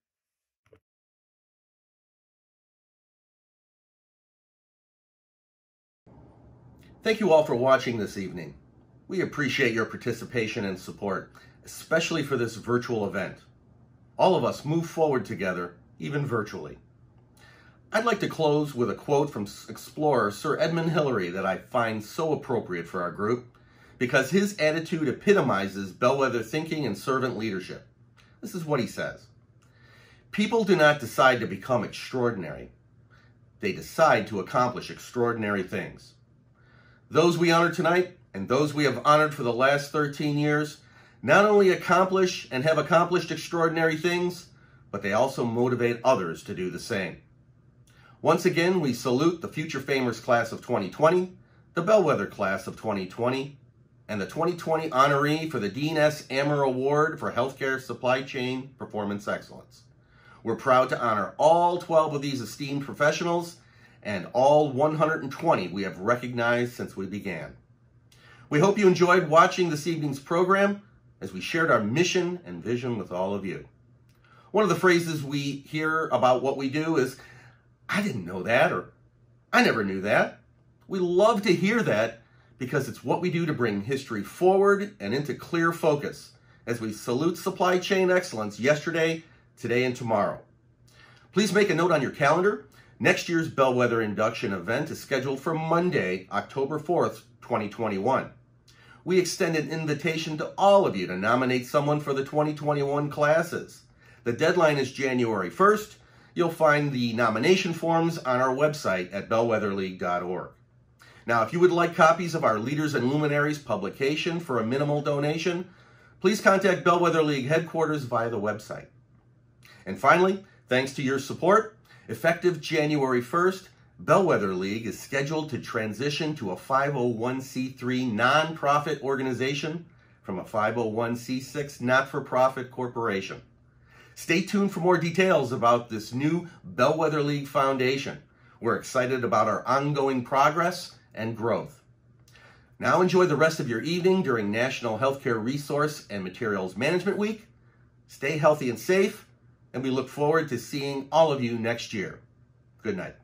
Thank you all for watching this evening. We appreciate your participation and support, especially for this virtual event. All of us move forward together, even virtually. I'd like to close with a quote from explorer Sir Edmund Hillary that I find so appropriate for our group, because his attitude epitomizes bellwether thinking and servant leadership. This is what he says: "People do not decide to become extraordinary. They decide to accomplish extraordinary things." Those we honor tonight, and those we have honored for the last 13 years, not only accomplish and have accomplished extraordinary things, but they also motivate others to do the same. Once again, we salute the Future Famers Class of 2020, the Bellwether Class of 2020, and the 2020 honoree for the Dean S. Ammer Award for Healthcare Supply Chain Performance Excellence. We're proud to honor all 12 of these esteemed professionals and all 120 we have recognized since we began. We hope you enjoyed watching this evening's program as we shared our mission and vision with all of you. One of the phrases we hear about what we do is, "I didn't know that," or "I never knew that." We love to hear that because it's what we do to bring history forward and into clear focus as we salute supply chain excellence yesterday, today, and tomorrow. Please make a note on your calendar. Next year's Bellwether Induction event is scheduled for Monday, October 4th, 2021. We extend an invitation to all of you to nominate someone for the 2021 classes. The deadline is January 1st. You'll find the nomination forms on our website at bellwetherleague.org. Now, if you would like copies of our Leaders and Luminaries publication for a minimal donation, please contact Bellwether League headquarters via the website. And finally, thanks to your support, effective January 1st, Bellwether League is scheduled to transition to a 501c3 nonprofit organization from a 501c6 not-for-profit corporation. Stay tuned for more details about this new Bellwether League Foundation. We're excited about our ongoing progress and growth. Now enjoy the rest of your evening during National Healthcare Resource and Materials Management Week. Stay healthy and safe, and we look forward to seeing all of you next year. Good night.